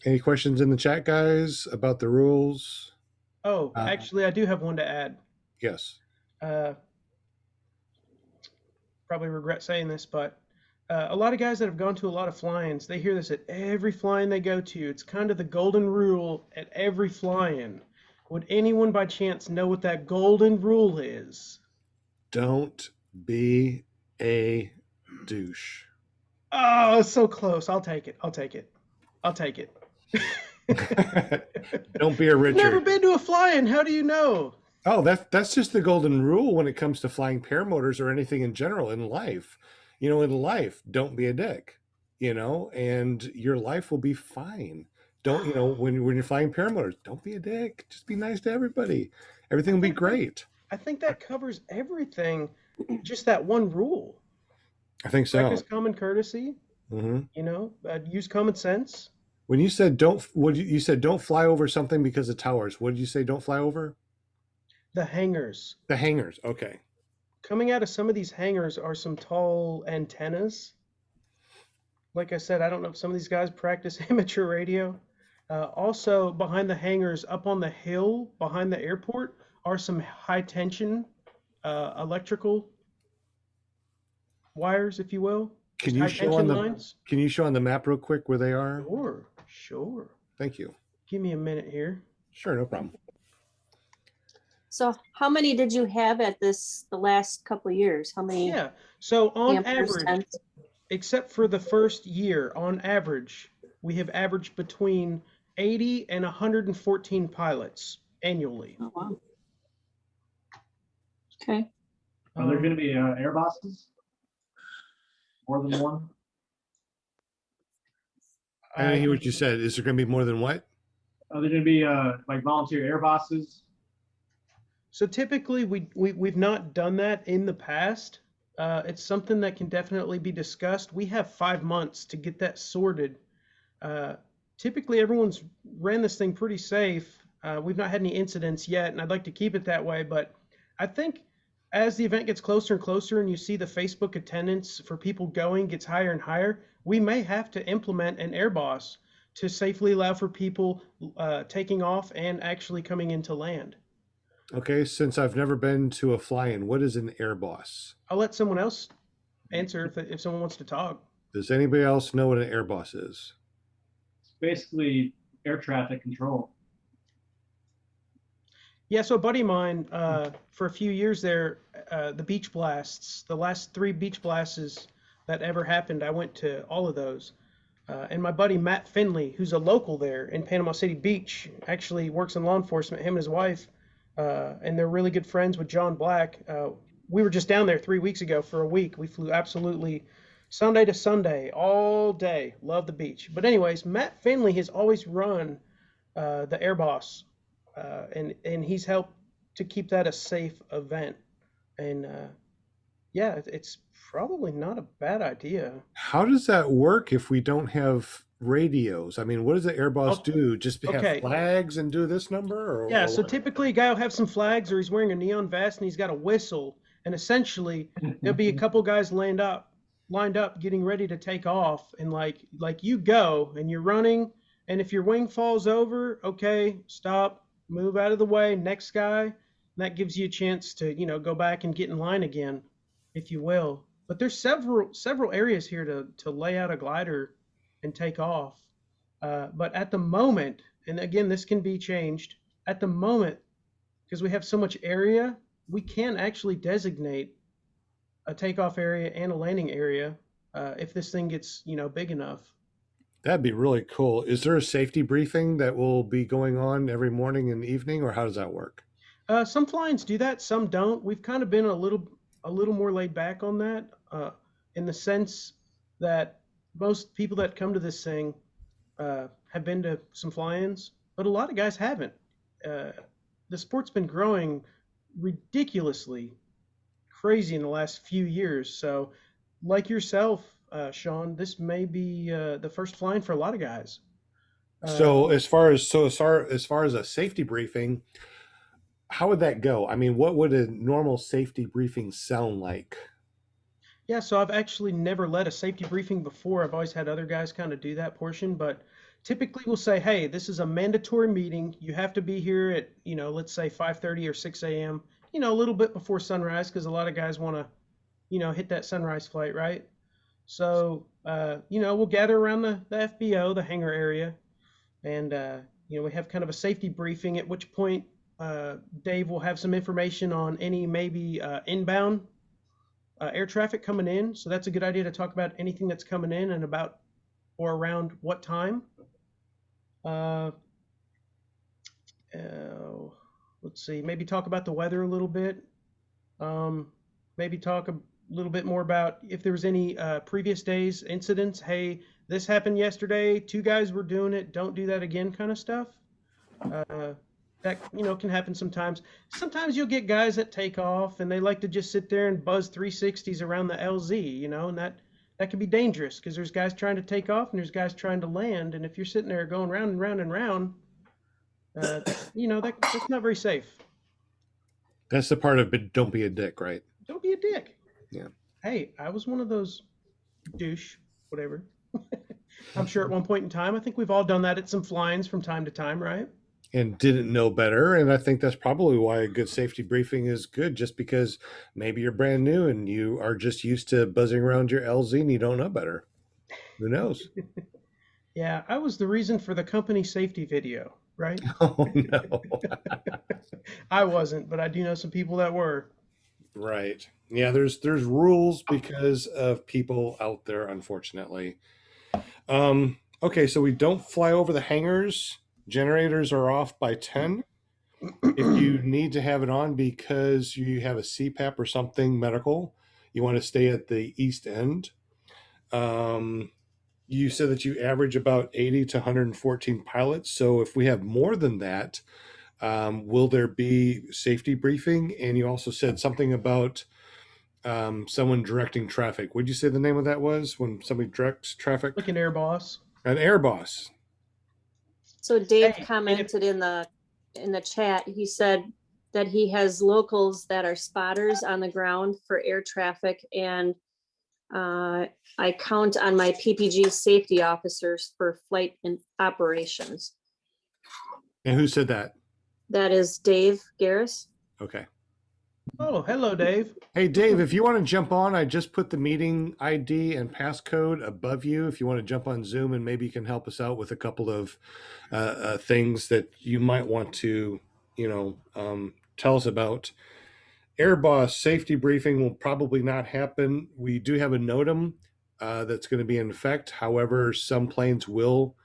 Any questions in the chat, guys, about the rules? Oh, actually, I do have one to add. Yes. Probably regret saying this, but a lot of guys that have gone to a lot of fly-ins, they hear this at every fly-in they go to. It's kind of the golden rule at every fly-in. Would anyone by chance know what that golden rule is? Don't be a douche. Oh, so close. I'll take it. I'll take it. I'll take it. Don't be a Richard. Never been to a fly-in. How do you know? Oh, that's just the golden rule when it comes to flying paramotors or anything in general in life. In life, don't be a dick, and your life will be fine. Don't, when you're flying paramotors, don't be a dick. Just be nice to everybody. Everything will be great. I think that covers everything. Just that one rule. I think so. Practice common courtesy. Mm-hmm. Use common sense. When you said don't fly over something because of towers. What did you say? Don't fly over the hangars. The hangars. Okay. Coming out of some of these hangars are some tall antennas. Like I said, I don't know if some of these guys practice amateur radio. Also, behind the hangars, up on the hill behind the airport, are some high tension electrical wires, if you will. Can you show on the map real quick where they are? Sure. Thank you. Give me a minute here. Sure, no problem. So how many did you have at the last couple of years? How many? Yeah. So on average, except for the first year, on average, we have averaged between 80 and 114 pilots annually. Oh, wow. Okay. Are there going to be air bosses? More than one? I hear what you said. Is there going to be more than what? Are there going to be like volunteer air bosses? So typically we've not done that in the past. It's something that can definitely be discussed. We have 5 months to get that sorted. Typically everyone's ran this thing pretty safe. We've not had any incidents yet, and I'd like to keep it that way. But I think as the event gets closer and closer, and you see the Facebook attendance for people going gets higher and higher, we may have to implement an air boss to safely allow for people taking off and actually coming into land. Okay, since I've never been to a fly-in, what is an air boss? I'll let someone else answer if someone wants to talk. Does anybody else know what an air boss is? Basically, air traffic control. Yeah, so a buddy of mine, for a few years there, the beach blasts, the last 3 beach blasts that ever happened, I went to all of those. And my buddy Matt Finley, who's a local there in Panama City Beach, actually works in law enforcement, him and his wife, and they're really good friends with John Black. We were just down there 3 weeks ago for a week. We flew absolutely Sunday to Sunday, all day. Love the beach. But anyways, Matt Finley has always run the Air Boss, and he's helped to keep that a safe event. And yeah, it's probably not a bad idea. How does that work if we don't have radios? I mean, what does the air boss Oh, do? Just have okay. flags and do this number? Yeah, or so what? typically a guy will have some flags or he's wearing a neon vest and he's got a whistle. And essentially there'll be a couple guys lined up getting ready to take off, and like you go and you're running, and if your wing falls over, okay, stop, move out of the way, next guy. And that gives you a chance to, go back and get in line again, if you will. But there's several areas here to lay out a glider and take off. But at the moment, and again, this can be changed, at the moment, because we have so much area, we can actually designate a takeoff area and a landing area if this thing gets, big enough. That'd be really cool. Is there a safety briefing that will be going on every morning and evening, or how does that work? Some fly-ins do that, some don't. We've kind of been a little more laid back on that, in the sense that most people that come to this thing have been to some fly-ins, but a lot of guys haven't. The sport's been growing ridiculously crazy in the last few years. So, like yourself, Sean, this may be the first flying for a lot of guys. So as far as a safety briefing, how would that go? I mean, what would a normal safety briefing sound like? Yeah, so I've actually never led a safety briefing before. I've always had other guys kind of do that portion, but typically we'll say, hey, this is a mandatory meeting. You have to be here at, let's say 5:30 or 6 a.m., a little bit before sunrise, because a lot of guys want to, hit that sunrise flight, right? So, we'll gather around the FBO, the hangar area, and, we have kind of a safety briefing, at which point Dave will have some information on any maybe inbound air traffic coming in. So that's a good idea to talk about anything that's coming in and about or around what time. Let's see, maybe talk about the weather a little bit. Maybe talk a little bit more about if there was any previous days incidents. Hey, this happened yesterday. 2 guys were doing it. Don't do that again, kind of stuff. That can happen sometimes. Sometimes you'll get guys that take off and they like to just sit there and buzz 360s around the LZ, and that can be dangerous because there's guys trying to take off and there's guys trying to land, and if you're sitting there going round and round and round, that's not very safe. That's the part of don't be a dick, right? Don't be a dick. Yeah. Hey, I was one of those douche, whatever. I'm sure at one point in time, I think we've all done that at some fly-ins from time to time, right? And didn't know better. And I think that's probably why a good safety briefing is good, just because maybe you're brand new and you are just used to buzzing around your LZ and you don't know better. Who knows? Yeah, I was the reason for the company safety video, right? Oh, no. I wasn't, but I do know some people that were. Right. Yeah, there's rules because of people out there, unfortunately. Okay, so we don't fly over the hangars. Generators are off by 10. If you need to have it on because you have a CPAP or something medical, you want to stay at the east end. You said that you average about 80 to 114 pilots. So if we have more than that, will there be safety briefing? And you also said something about someone directing traffic. What did you say the name of that was when somebody directs traffic? Like an air boss. An air boss. So Dave Hey, commented in the in the chat, he said that he has locals that are spotters on the ground for air traffic, and I count on my PPG safety officers for flight and operations. And who said that? That is Dave Garris. Okay. Oh, hello, Dave. Hey, Dave, if you want to jump on, I just put the meeting ID and passcode above you. If you want to jump on Zoom, and maybe you can help us out with a couple of things that you might want to, tell us about. Airboss safety briefing will probably not happen. We do have a NOTAM that's going to be in effect. However, some planes will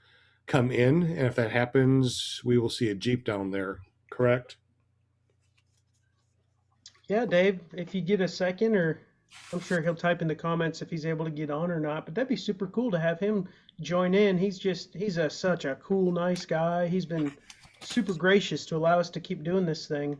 come in, and if that happens, we will see a Jeep down there, correct? Yeah, Dave, if you get a second, or I'm sure he'll type in the comments if he's able to get on or not, but that'd be super cool to have him join in. He's such a cool, nice guy. He's been super gracious to allow us to keep doing this thing.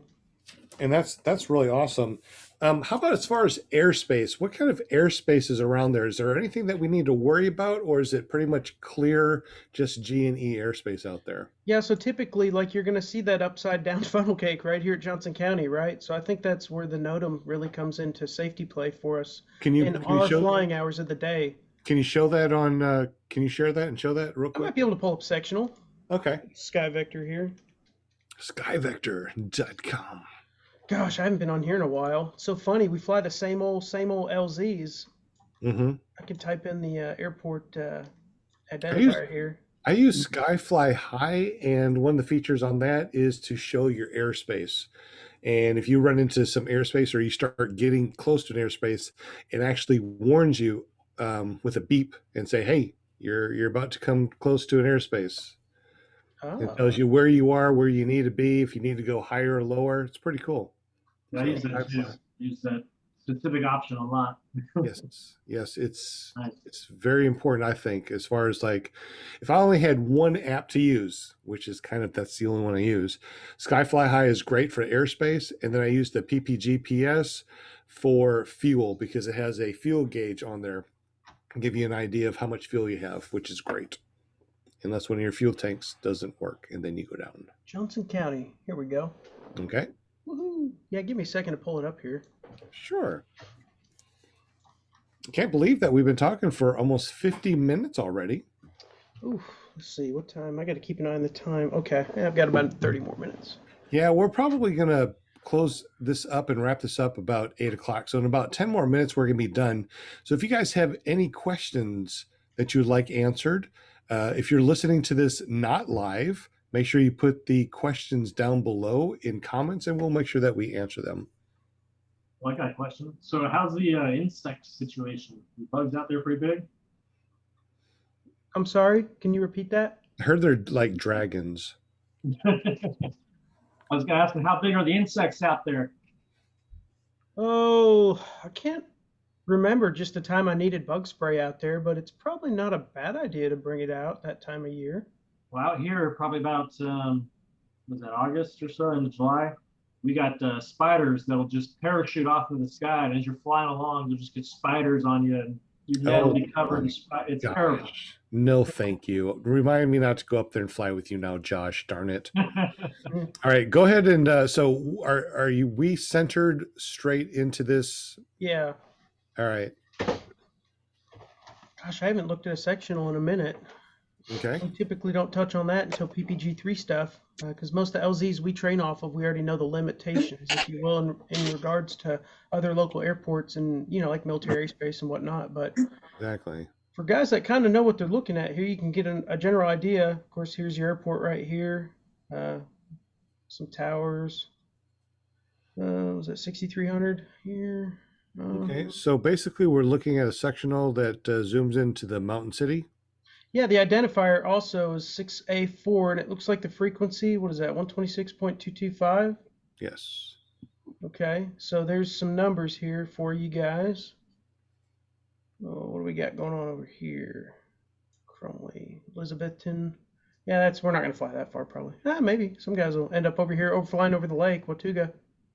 And that's really awesome. How about as far as airspace? What kind of airspace is around there? Is there anything that we need to worry about, or is it pretty much clear, just G&E airspace out there? Yeah, so typically, like, you're going to see that upside down funnel cake right here at Johnson County, right? So I think that's where the NOTAM really comes into safety play for us in our flying hours of the day. Can you show that on, can you share that and show that real I quick? might be able to pull up sectional. Okay. Sky Vector here. Skyvector.com. Gosh, I haven't been on here in a while. It's so funny. We fly the same old LZs. Mm-hmm. I could type in the airport identifier here. I use Skyfly High, and one of the features on that is to show your airspace. And if you run into some airspace, or you start getting close to an airspace, it actually warns you with a beep and say, "Hey, you're about to come close to an airspace." Oh. It tells you where you are, where you need to be, if you need to go higher or lower. It's pretty cool. Yeah, I use that specific option a lot. Yes, it's Nice. it's very important, I think, as far as, like, if I only had one app to use, which is that's the only one I use. Skyfly High is great for airspace, and then I use the PPGPS for fuel, because it has a fuel gauge on there, give you an idea of how much fuel you have, which is great. Unless one of your fuel tanks doesn't work, and then you go down. Johnson County. Here we go. Okay. Woohoo. Yeah, give me a second to pull it up here. Sure. I can't believe that we've been talking for almost 50 minutes already. Ooh, let's see what time. I got to keep an eye on the time. Okay, I've got about 30 more minutes. Yeah, we're probably going to close this up and wrap this up about 8 o'clock. So in about 10 more minutes, we're going to be done. So if you guys have any questions that you'd like answered, if you're listening to this not live, make sure you put the questions down below in comments, and we'll make sure that we answer them. Well, I got a question. So how's the insect situation? The bugs out there pretty big? I'm sorry, can you repeat that? I heard they're like dragons. I was going to ask, how big are the insects out there? Oh, I can't remember just the time I needed bug spray out there, but it's probably not a bad idea to bring it out that time of year. Well, out here, probably about, was that August or so, into July? We got spiders that'll just parachute off in the sky, and as you're flying along, you'll just get spiders on you, and your net will be covered in spiders. It's terrible. No, thank you. Remind me not to go up there and fly with you now, Josh. Darn it. All right, go ahead and so are we centered straight into this? Yeah. All right. Gosh, I haven't looked at a sectional in a minute. Okay. We typically don't touch on that until PPG3 stuff, because most of the LZs we train off of, we already know the limitations, if you will, in regards to other local airports and, like military airspace and whatnot. But exactly. For guys that kind of know what they're looking at, here you can get a general idea. Of course, here's your airport right here. Some towers. Was that 6,300 here? Okay, so basically we're looking at a sectional that zooms into the Mountain City. Yeah, the identifier also is 6A4, and it looks like the frequency, what is that, 126.225? Yes. Okay, so there's some numbers here for you guys. Oh, what do we got going on over here? Crumley, Elizabethton. Yeah, we're not going to fly that far, probably. Maybe. Some guys will end up over here, flying over the lake, Watauga.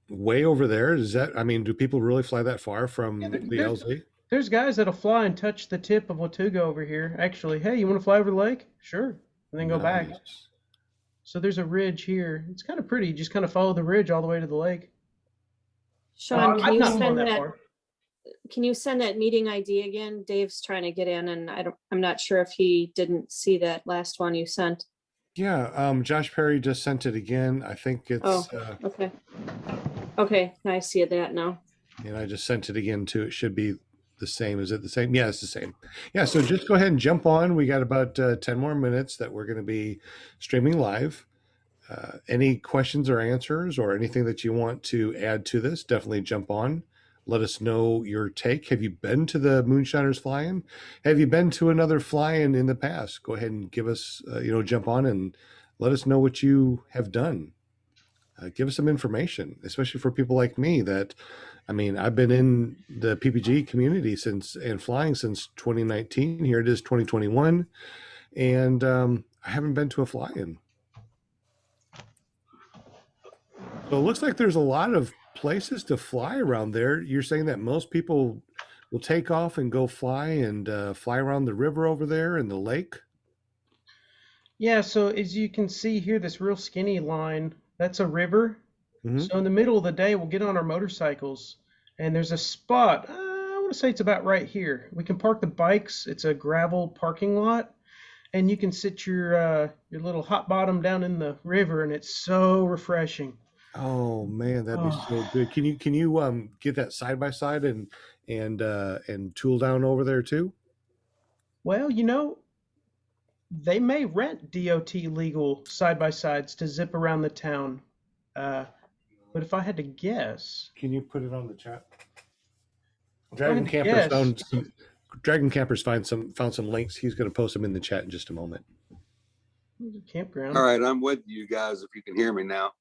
Way over there? Do people really fly that far from the LZ? There's guys that'll fly and touch the tip of Watauga over here. Actually, hey, you want to fly over the lake? Sure. And then go back. So there's a ridge here. It's kind of pretty. You just kind of follow the ridge all the way to the lake. Sean, I've not flown that far. can you send that meeting ID again? Dave's trying to get in, and I'm not sure if he didn't see that last one you sent. Yeah, Josh Perry just sent it again. I think it's, Oh, okay. Okay, I see that now. and I just sent it again too. It should be the same. Is it the same? Yeah, it's the same. Yeah, so just go ahead and jump on. We got about 10 more minutes that we're going to be streaming live. Any questions or answers or anything that you want to add to this, definitely jump on. Let us know your take. Have you been to the Moonshiners fly-in? Have you been to another fly-in in the past? Go ahead and give us, jump on and let us know what you have done. Give us some information, especially for people like me that, I mean, I've been in the PPG community and flying since 2019. Here it is 2021. And I haven't been to a fly-in. So it looks like there's a lot of places to fly around there. You're saying that most people will take off and go fly around the river over there and the lake? Yeah, so as you can see here, this real skinny line, that's a river. Mm-hmm. So in the middle of the day, we'll get on our motorcycles, and there's a spot, I want to say it's about right here. We can park the bikes. It's a gravel parking lot, and you can sit your little hot bottom down in the river, and it's so refreshing. Oh man, that'd be so good. Can you get that side by side and tool down over there too? Well, they may rent DOT legal side-by-sides to zip around the town. But if I had to guess, Can you put it on the chat? if I had to Dragon Campers found some links. He's going to post them in the chat in just a moment. there's a campground. All right, I'm with you guys if you can hear me now.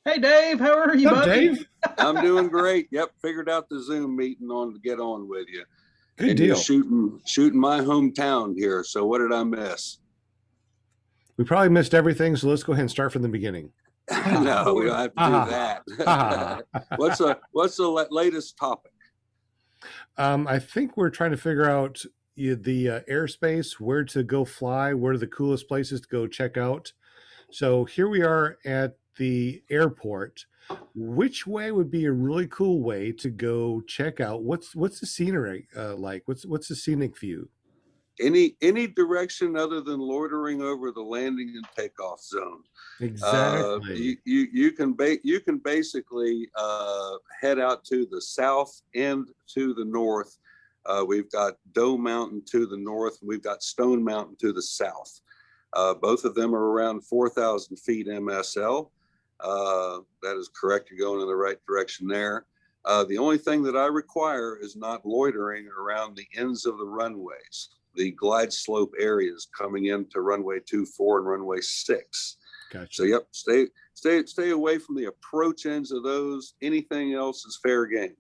Hey, Dave, how are you, What's up, buddy? Dave? I'm doing great. Yep, figured out the Zoom meeting to get on with you. Good and deal. You're shooting my hometown here. So what did I miss? We probably missed everything, so let's go ahead and start from the beginning. No, we don't have to do that. What's the latest topic? I think we're trying to figure out the airspace, where to go fly, where are the coolest places to go check out. So here we are at the airport. Which way would be a really cool way to go check out? What's the scenery like? What's the scenic view? Any direction other than loitering over the landing and takeoff zone. Exactly. You can basically head out to the south and to the north. We've got Doe Mountain to the north, and we've got Stone Mountain to the south. Both of them are around 4,000 feet MSL. That is correct. You're going in the right direction there. The only thing that I require is not loitering around the ends of the runways, the glide slope areas coming into runway 24 and runway 6. Gotcha. So yep, stay away from the approach ends of those. Anything else is fair game.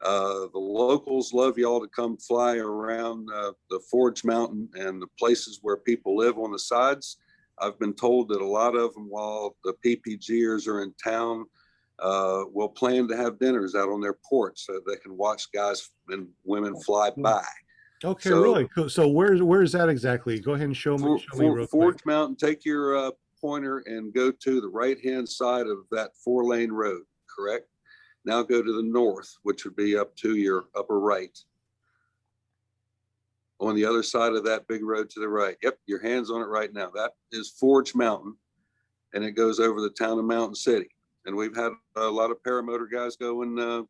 The locals love y'all to come fly around the Forge Mountain and the places where people live on the sides. I've been told that a lot of them, while the PPGers are in town, will plan to have dinners out on their porch so they can watch guys and women fly by. Okay, so, really cool. So where's that exactly? Go ahead and show me real quick. Forge Mountain, take your pointer and go to the right-hand side of that 4-lane road, correct? Now go to the north, which would be up to your upper right. On the other side of that big road to the right. Yep, your hand's on it right now. That is Forge Mountain, and it goes over the town of Mountain City. And we've had a lot of paramotor guys go and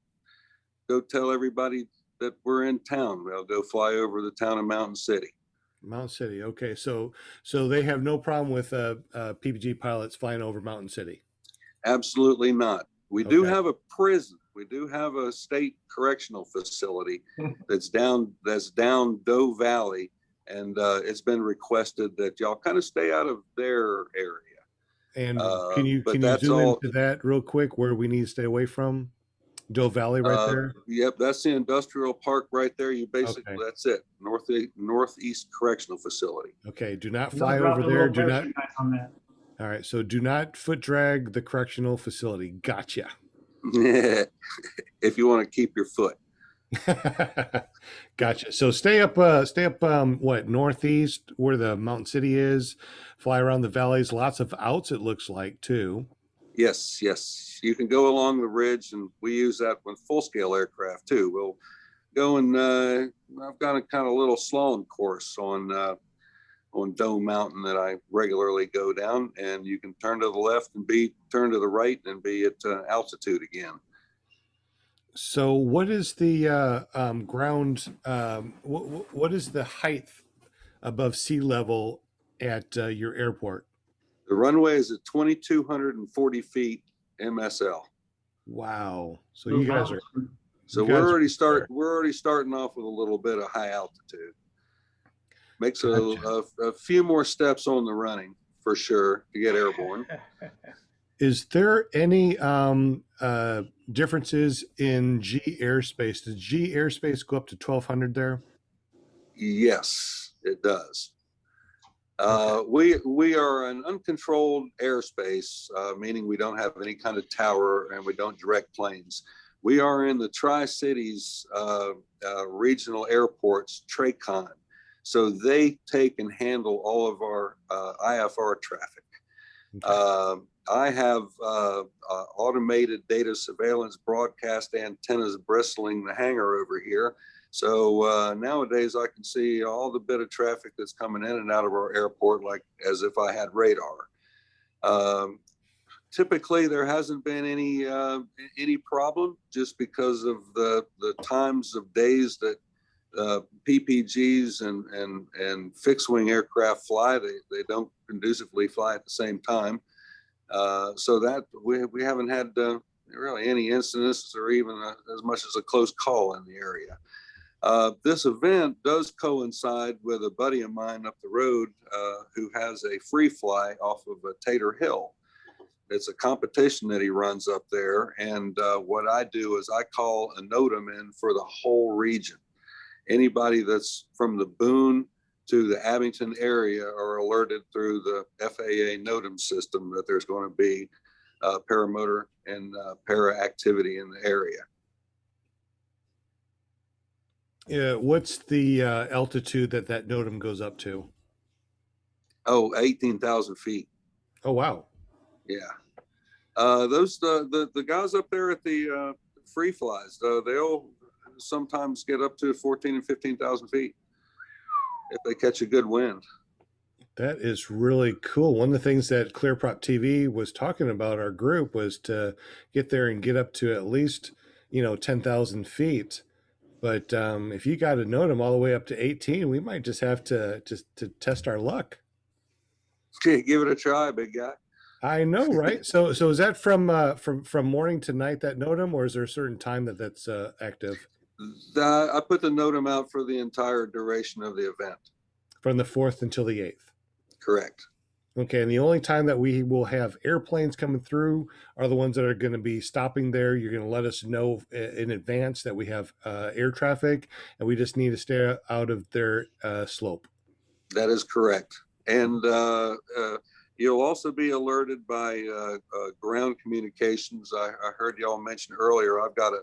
go tell everybody that we're in town. They'll go fly over the town of Mountain City. Mountain City. Okay, so they have no problem with PPG pilots flying over Mountain City. Absolutely not. We do have a prison. We do have a state correctional facility that's down Doe Valley, and it's been requested that y'all kind of stay out of their area. And can you zoom into that real quick, where we need to stay away from? Doe Valley right there? Yep, that's the industrial park right there. You basically, that's it. Northeast Correctional Facility. Okay, do not fly over there. Do not. All right, so do not foot drag the correctional facility. Gotcha. If you want to keep your foot. Gotcha. So stay up, what, northeast where the Mountain City is, fly around the valleys, lots of outs, it looks like, too. Yes, yes. You can go along the ridge, and we use that with full-scale aircraft too. We'll go and I've got a kind of little slalom course on Dome Mountain that I regularly go down, and you can turn to the left and turn to the right and be at altitude again. So what is the ground, what is the height above sea level at your airport? The runway is at 2,240 feet MSL. Wow. So you guys are, So you guys are we're already starting off with a little bit of high altitude. Makes Gotcha. a few more steps on the running for sure to get airborne. Is there any differences in G airspace? Does G airspace go up to 1,200 there? Yes, it does. Okay. We are an uncontrolled airspace, meaning we don't have any kind of tower and we don't direct planes. We are in the Tri-Cities regional airports, TRACON. So they take and handle all of our IFR traffic. Okay. I have automated data surveillance broadcast antennas bristling the hangar over here. So nowadays I can see all the bit of traffic that's coming in and out of our airport like as if I had radar. Typically there hasn't been any problem just because of the times of days that PPGs and fixed wing aircraft fly. They don't conducively fly at the same time. So that we haven't had really any incidents or even as much as a close call in the area. This event does coincide with a buddy of mine up the road who has a free fly off of a Tater Hill. It's a competition that he runs up there. And what I do is I call a NOTAM in for the whole region. Anybody that's from the Boone to the Abington area are alerted through the FAA NOTAM system that there's going to be paramotor and para activity in the area. What's the altitude that NOTAM goes up to? Oh, 18,000 feet. Oh, wow. Yeah. Those the guys up there at the free flies, they'll sometimes get up to 14 and 15,000 feet if they catch a good wind. That is really cool. One of the things that ClearProp TV was talking about our group was to get there and get up to at least, 10,000 feet. But if you got to NOTAM all the way up to 18, we might just have to test our luck. Okay, give it a try, big guy. I know, right? So is that from morning to night, that NOTAM, or is there a certain time that's active? I put the NOTAM out for the entire duration of the event. From the 4th until the 8th. Correct. Okay, and the only time that we will have airplanes coming through are the ones that are going to be stopping there. You're going to let us know in advance that we have air traffic, and we just need to stay out of their slope. That is correct. And you'll also be alerted by ground communications. I heard y'all mention earlier, I've got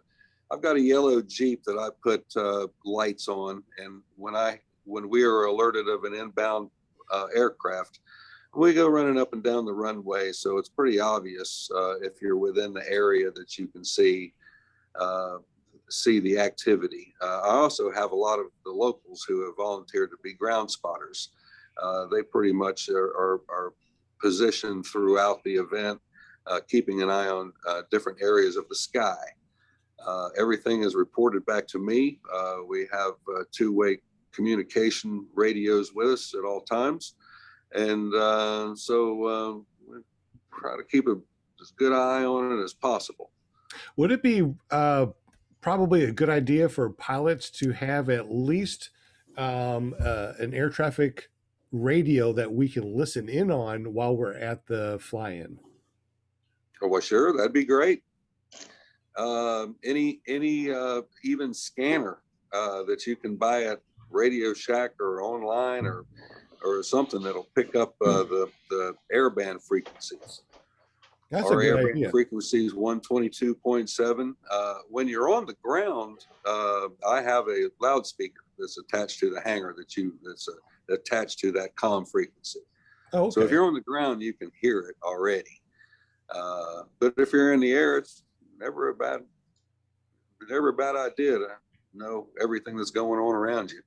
a yellow Jeep that I put lights on, and when we are alerted of an inbound aircraft, we go running up and down the runway. So it's pretty obvious if you're within the area that you can see the activity. I also have a lot of the locals who have volunteered to be ground spotters. They pretty much are positioned throughout the event, keeping an eye on different areas of the sky. Everything is reported back to me. We have two-way communication radios with us at all times. And so we try to keep as good eye on it as possible. Would it be probably a good idea for pilots to have at least an air traffic radio that we can listen in on while we're at the fly-in? Oh, well, sure, that'd be great. Any even scanner that you can buy at Radio Shack or online or something that'll pick up the airband frequencies. That's a Our good airband idea. frequency is 122.7. When you're on the ground, I have a loudspeaker that's attached to the hanger that's attached to that comm frequency. Oh, So if okay. you're on the ground, you can hear it already. But if you're in the air, it's never a bad idea to know everything that's going on around you.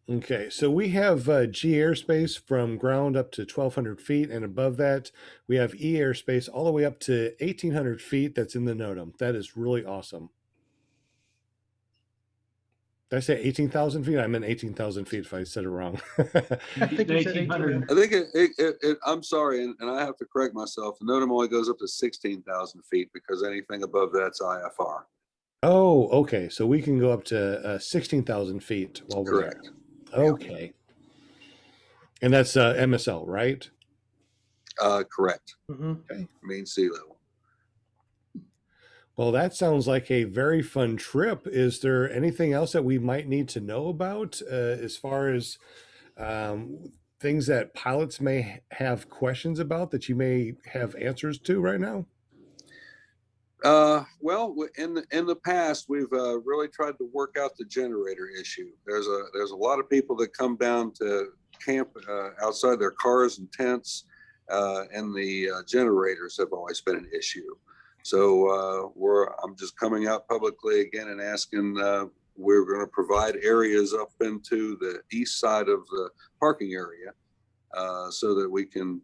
Okay, so we have G airspace from ground up to 1,200 feet, and above that, we have E airspace all the way up to 1,800 feet. That's in the NOTAM. That is really awesome. Did I say 18,000 feet? I meant 18,000 feet if I said it wrong. I think you said 18. I think I'm sorry, and I have to correct myself. The NOTAM only goes up to 16,000 feet because anything above that's IFR. Oh, okay. So we can go up to 16,000 feet while we're Correct. there. Okay. And that's MSL, right? Correct. Mm-hmm. Mean sea level. Well, that sounds like a very fun trip. Is there anything else that we might need to know about as far as things that pilots may have questions about that you may have answers to right now? Well, in the past, we've really tried to work out the generator issue. There's a lot of people that come down to camp outside their cars and tents, and the generators have always been an issue. So I'm just coming out publicly again and asking. We're going to provide areas up into the east side of the parking area so that we can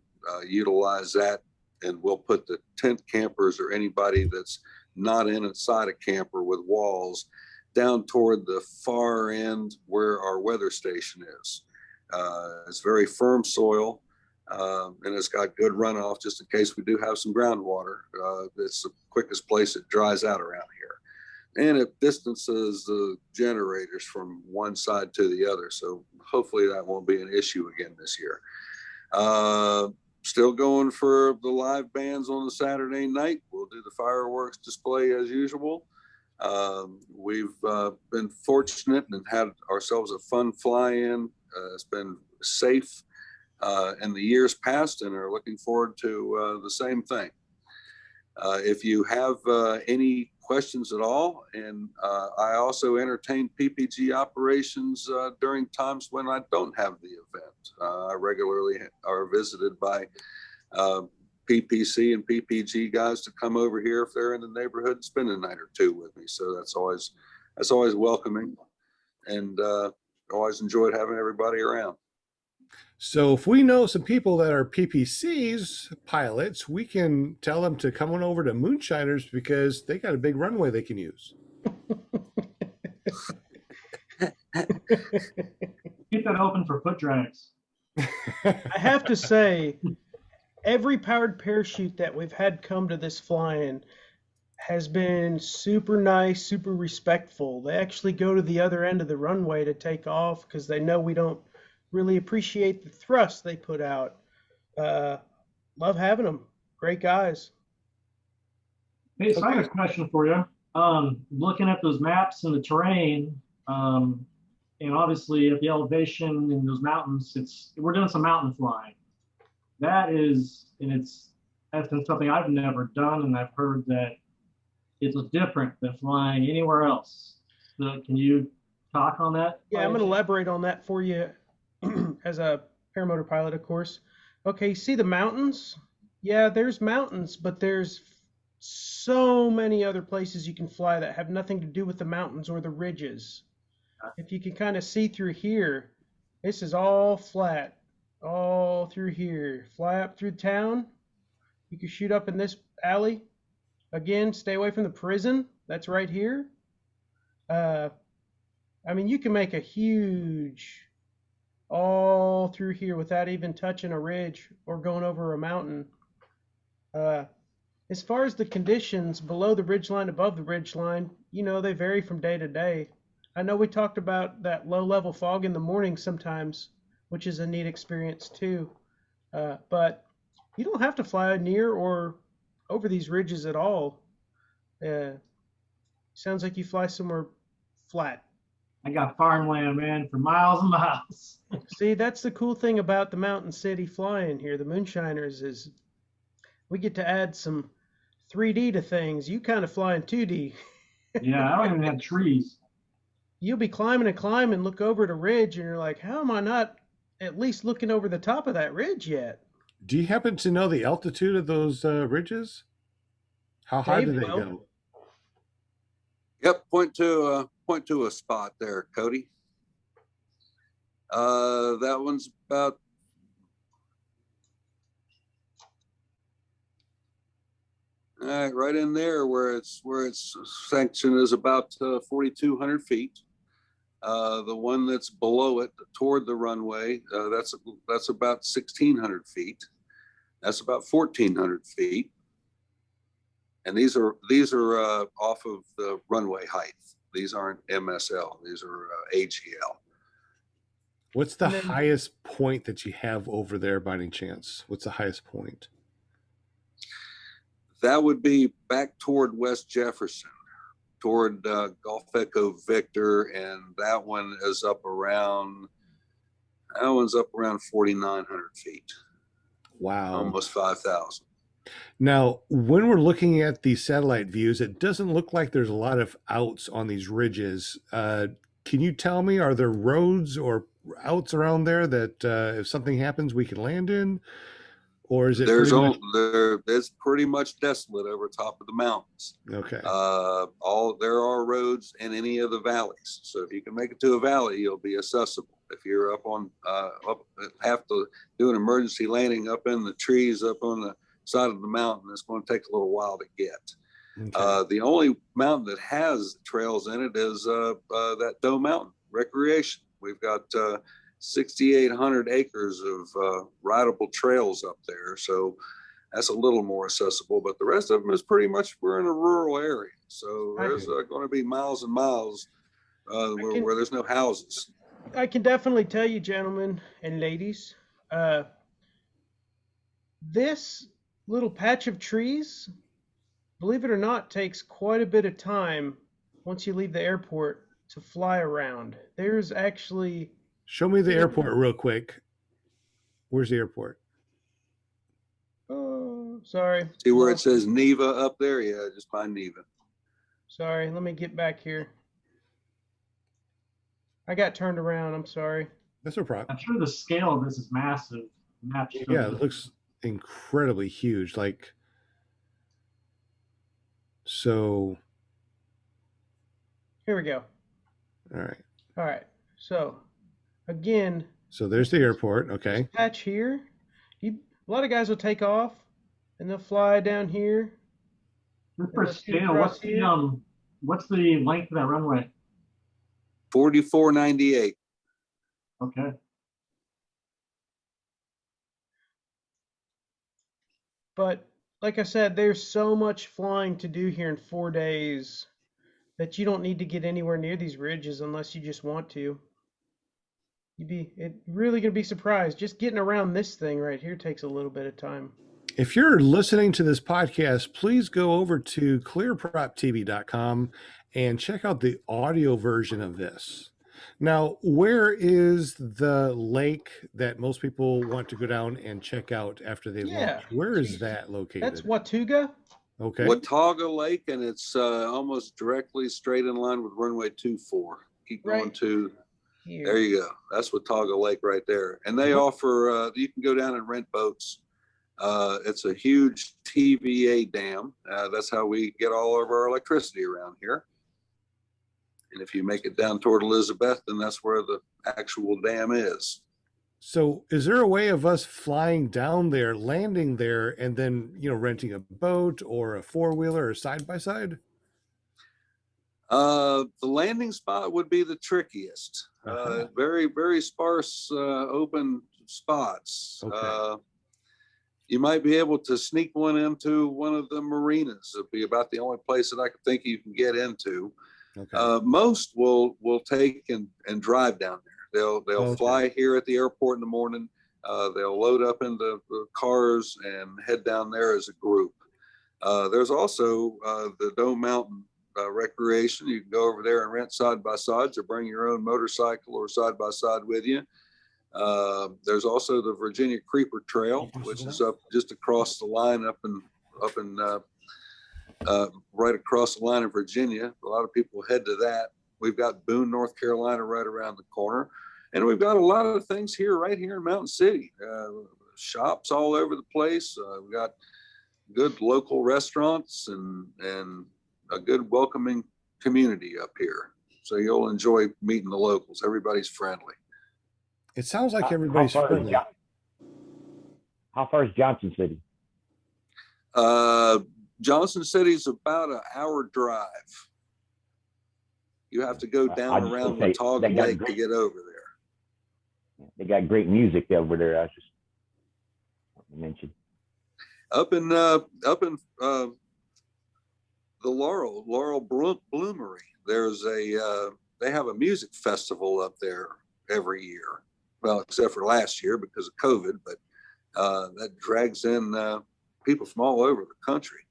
utilize that. And we'll put the tent campers or anybody that's not inside a camper with walls down toward the far end where our weather station is. It's very firm soil, and it's got good runoff just in case we do have some groundwater. It's the quickest place it dries out around here. And it distances the generators from one side to the other. So hopefully that won't be an issue again this year. Still going for the live bands on the Saturday night. We'll do the fireworks display as usual. We've been fortunate and had ourselves a fun fly-in. It's been safe in the years past and are looking forward to the same thing. If you have any questions at all, and I also entertain PPG operations during times when I don't have the event. I regularly are visited by PPC and PPG guys to come over here if they're in the neighborhood and spend a night or two with me. So that's always welcoming, and always enjoyed having everybody around. So if we know some people that are PPCs pilots, we can tell them to come on over to Moonshiners because they got a big runway they can use. Keep that open for foot drags. I have to say, every powered parachute that we've had come to this flying has been super nice, super respectful. They actually go to the other end of the runway to take off because they know we don't really appreciate the thrust they put out. Love having them. Great guys. Hey, so I have a question for you. Looking at those maps and the terrain, and obviously at the elevation in those mountains, we're doing some mountain flying. That's been something I've never done, and I've heard that it's different than flying anywhere else. So can you talk on that? Yeah, I'm going to elaborate on that for you as a paramotor pilot, of course. Okay, see the mountains? Yeah, there's mountains, but there's so many other places you can fly that have nothing to do with the mountains or the ridges. If you can kind of see through here, this is all flat, all through here. Fly up through town. You can shoot up in this alley. Again, stay away from the prison. That's right here. I mean, you can make a huge all through here without even touching a ridge or going over a mountain. As far as the conditions below the ridge line, above the ridge line, they vary from day to day. I know we talked about that low level fog in the morning sometimes, which is a neat experience too. But you don't have to fly near or over these ridges at all. Sounds like you fly somewhere flat. I got farmland, man, for miles and miles. See, that's the cool thing about the Mountain City flying here, the Moonshiners, is we get to add some 3D to things. You kind of fly in 2D. Yeah, I don't even have trees. You'll be climbing and climbing, look over at a ridge, and you're like, how am I not at least looking over the top of that ridge yet? Do you happen to know the altitude of those ridges? How high do Dave they will. go? Yep, point to a spot there, Cody. That one's about all right in there where its section is about 4,200 feet. The one that's below it toward the runway, that's about 1,600 feet. That's about 1,400 feet. And these are off of the runway height. These aren't MSL. These are AGL. What's the And then- highest point that you have over there by any chance? What's the highest point? That would be back toward West Jefferson, toward Gulf Echo Victor, and that one is up around. That one's up around 4,900 feet. Wow. Almost 5,000. Now, when we're looking at these satellite views, it doesn't look like there's a lot of outs on these ridges. Can you tell me, are there roads or outs around there that if something happens, we can land in? Or is it It's pretty much desolate over top of the mountains. Okay. There are roads in any of the valleys. So if you can make it to a valley, you'll be accessible. If you're have to do an emergency landing up in the trees up on the side of the mountain, it's going to take a little while to get. Okay. The only mountain that has trails in it is that Doe Mountain Recreation. We've got 6,800 acres of rideable trails up there, so that's a little more accessible. But the rest of them is pretty much, we're in a rural area, so there's going to be miles and miles where there's no houses. I can definitely tell you, gentlemen and ladies, this little patch of trees, believe it or not, takes quite a bit of time once you leave the airport to fly around. There's actually... Show me the airport real quick. Where's the airport? Oh, sorry. See where it says Neva up there? Yeah, just find Neva. Sorry, let me get back here. I got turned around. I'm sorry. That's no problem. I'm sure the scale of this is massive. Yeah, it looks incredibly huge. Like, so. Here we go. All right. All right. So, again. So there's the airport. Okay. This patch here. A lot of guys will take off and they'll fly down here. For scale, what's the length of that runway? 4498. Okay. But like I said, there's so much flying to do here in 4 days that you don't need to get anywhere near these ridges unless you just want to. You're really going to be surprised. Just getting around this thing right here takes a little bit of time. If you're listening to this podcast, please go over to clearproptv.com and check out the audio version of this. Now, where is the lake that most people want to go down and check out after they launch? Where is that located? That's Watauga. Okay. Watauga Lake, and it's almost directly straight in line with runway 24. Keep going to here. There you go. That's Watauga Lake right there. And they offer, you can go down and rent boats. It's a huge TVA dam. That's how we get all of our electricity around here. And if you make it down toward Elizabeth, then that's where the actual dam is. So is there a way of us flying down there, landing there, and then, renting a boat or a four-wheeler or side-by-side? The landing spot would be the trickiest. Very, very sparse open spots. Okay. You might be able to sneak one into one of the marinas. It'd be about the only place that I could think you can get into. Okay. Most will take and drive down there. They'll fly here at the airport in the morning. They'll load up into the cars and head down there as a group. There's also the Dome Mountain Recreation. You can go over there and rent side-by-sides or bring your own motorcycle or side-by-side with you. There's also the Virginia Creeper Trail, which is up just across the line, up in right across the line of Virginia. A lot of people head to that. We've got Boone, North Carolina, right around the corner, and we've got a lot of things here, right here in Mountain City. Shops all over the place. We've got good local restaurants and a good welcoming community up here. So you'll enjoy meeting the locals. Everybody's friendly. It sounds like everybody's friendly. How far is Johnson City? Johnson City's about an hour drive. You have to go down around Watauga Lake to get over there. They got great music over there. I was just mentioned. Up in the Laurel Bloomery, there's they have a music festival up there every year. Well, except for last year because of COVID, but that drags in people from all over the country.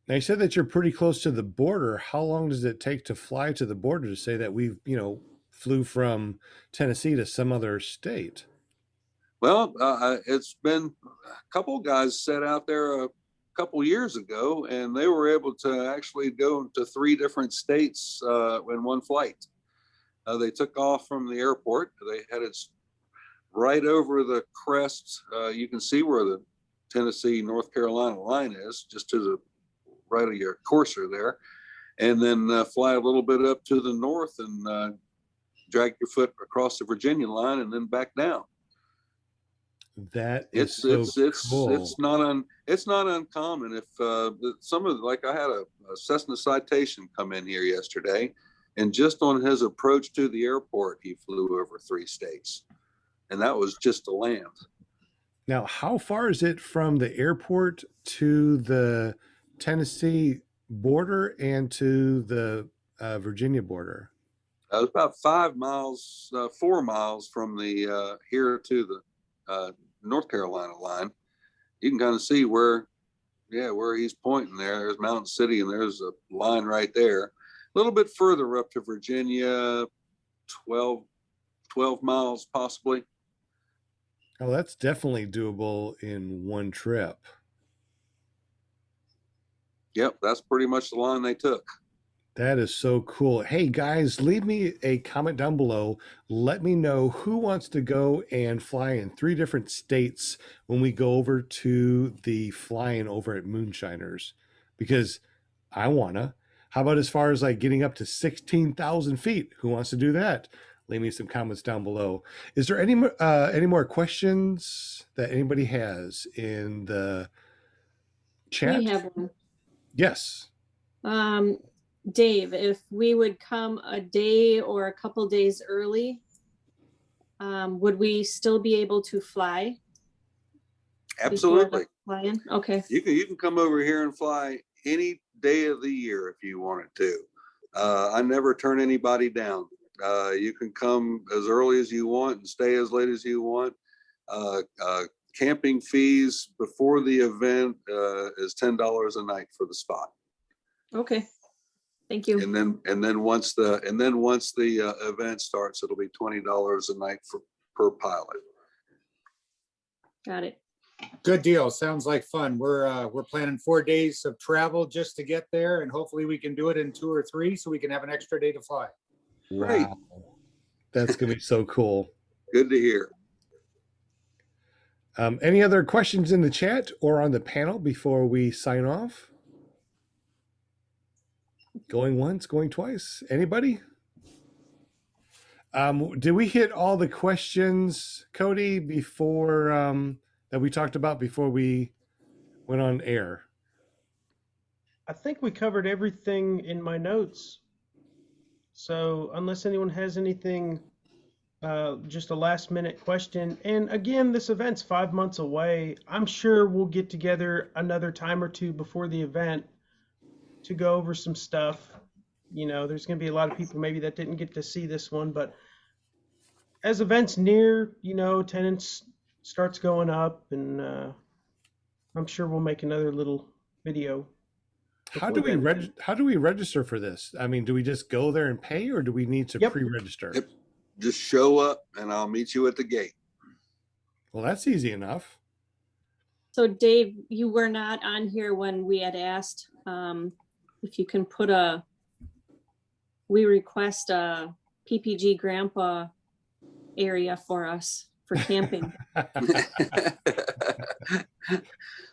Now, you said that you're pretty close to the border. How long does it take to fly to the border to say that we've, flew from Tennessee to some other state? Well, it's been a couple of guys set out there a couple years ago, and they were able to actually go to 3 different states in one flight. They took off from the airport. They headed right over the crest. You can see where the Tennessee, North Carolina line is, just to the right of your cursor there, and then fly a little bit up to the north and drag your foot across the Virginia line and then back down. That is cool. It's not uncommon. If like I had a Cessna Citation come in here yesterday, and just on his approach to the airport, he flew over 3 states, and that was just to land. Now, how far is it from the airport to the Tennessee border and to the Virginia border? It was about 5 miles, 4 miles from the here to the North Carolina line. You can kind of see where he's pointing there. There's Mountain City, and there's a line right there. A little bit further up to Virginia, 12 miles possibly. Oh, that's definitely doable in one trip. Yep, that's pretty much the line they took. That is so cool. Hey guys, leave me a comment down below. Let me know who wants to go and fly in 3 different states when we go over to the flying over at Moonshiners, because I wanna. How about as far as like getting up to 16,000 feet? Who wants to do that? Leave me some comments down below. Is there any more questions that anybody has in the chat? We have one. Yes. Dave, if we would come a day or a couple days early, would we still be able to fly? Absolutely. Flying? Okay. You can come over here and fly any day of the year if you wanted to. I never turn anybody down. You can come as early as you want and stay as late as you want. Camping fees before the event is $10 a night for the spot. Okay. Thank you. And then once the event starts, it'll be $20 a night per pilot. Got it. Good deal. Sounds like fun. We're planning 4 days of travel just to get there, and hopefully we can do it in 2 or 3 so we can have an extra day to fly. Great. Wow. That's gonna be so cool. Good to hear. Any other questions in the chat or on the panel before we sign off? Going once, going twice. Anybody? Did we hit all the questions, Cody, before that we talked about before we went on air? I think we covered everything in my notes. So unless anyone has anything, just a last minute question. And again, this event's 5 months away. I'm sure we'll get together another time or two before the event to go over some stuff. There's going to be a lot of people maybe that didn't get to see this one, but as events near, attendance starts going up, and I'm sure we'll make another little video. How do we register for this? I mean, do we just go there and pay, or do we need to pre-register? just show up and I'll meet you at the gate. Well, that's easy enough. So Dave, you were not on here when we had asked if you can put we request a PPG Grandpa area for us for camping.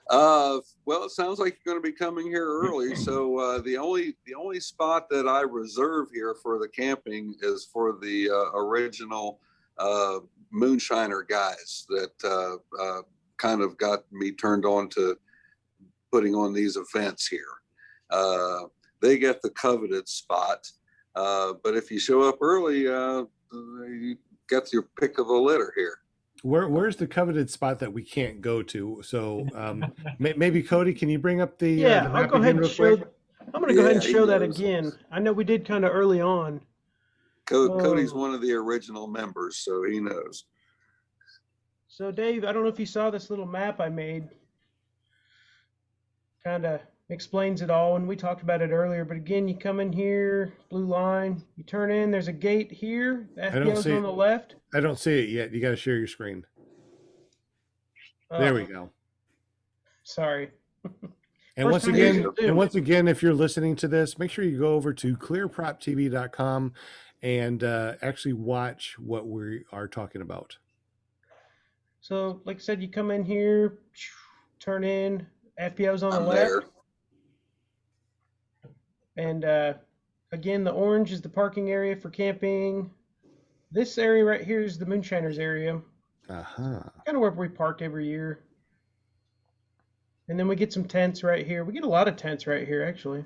Well, it sounds like you're going to be coming here early. So the only spot that I reserve here for the camping is for the original Moonshiner guys that kind of got me turned on to putting on these events here. They get the coveted spot, but if you show up early, you get your pick of the litter here. Where's the coveted spot that we can't go to? So maybe Cody, can you bring up the Yeah, the I'll map go ahead again and real show. quick? I'm going to go ahead and Yeah, he show that knows. again. I know we did kind of early on. Cody's one of the original members, so he knows. So Dave, I don't know if you saw this little map I made. Kind of explains it all, and we talked about it earlier. But again, you come in here, blue line, you turn in, there's a gate here. The FBO's on the left. I don't see it yet. You got to share your screen. There we go. Sorry. And First once time using again, Zoom. if you're listening to this, make sure you go over to clearproptv.com and actually watch what we are talking about. So, like I said, you come in here, turn in, FBO's on the I'm left. there. And again, the orange is the parking area for camping. This area right here is the Moonshiners area. Uh-huh. Kind of where we park every year. And then we get some tents right here. We get a lot of tents right here, actually.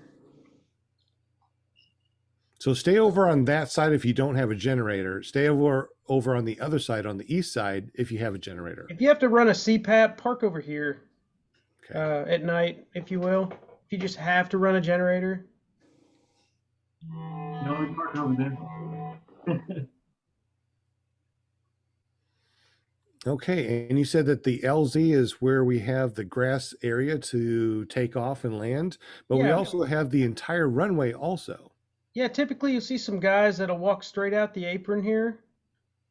So stay over on that side if you don't have a generator. Stay over on the other side, on the east side, if you have a generator. If you have to run a CPAP, park over here Okay. at night, if you will. If you just have to run a generator. No, we park over there. Okay, and you said that the LZ is where we have the grass area to take off and land, but we Yeah. also have the entire runway also. Yeah, typically you'll see some guys that'll walk straight out the apron here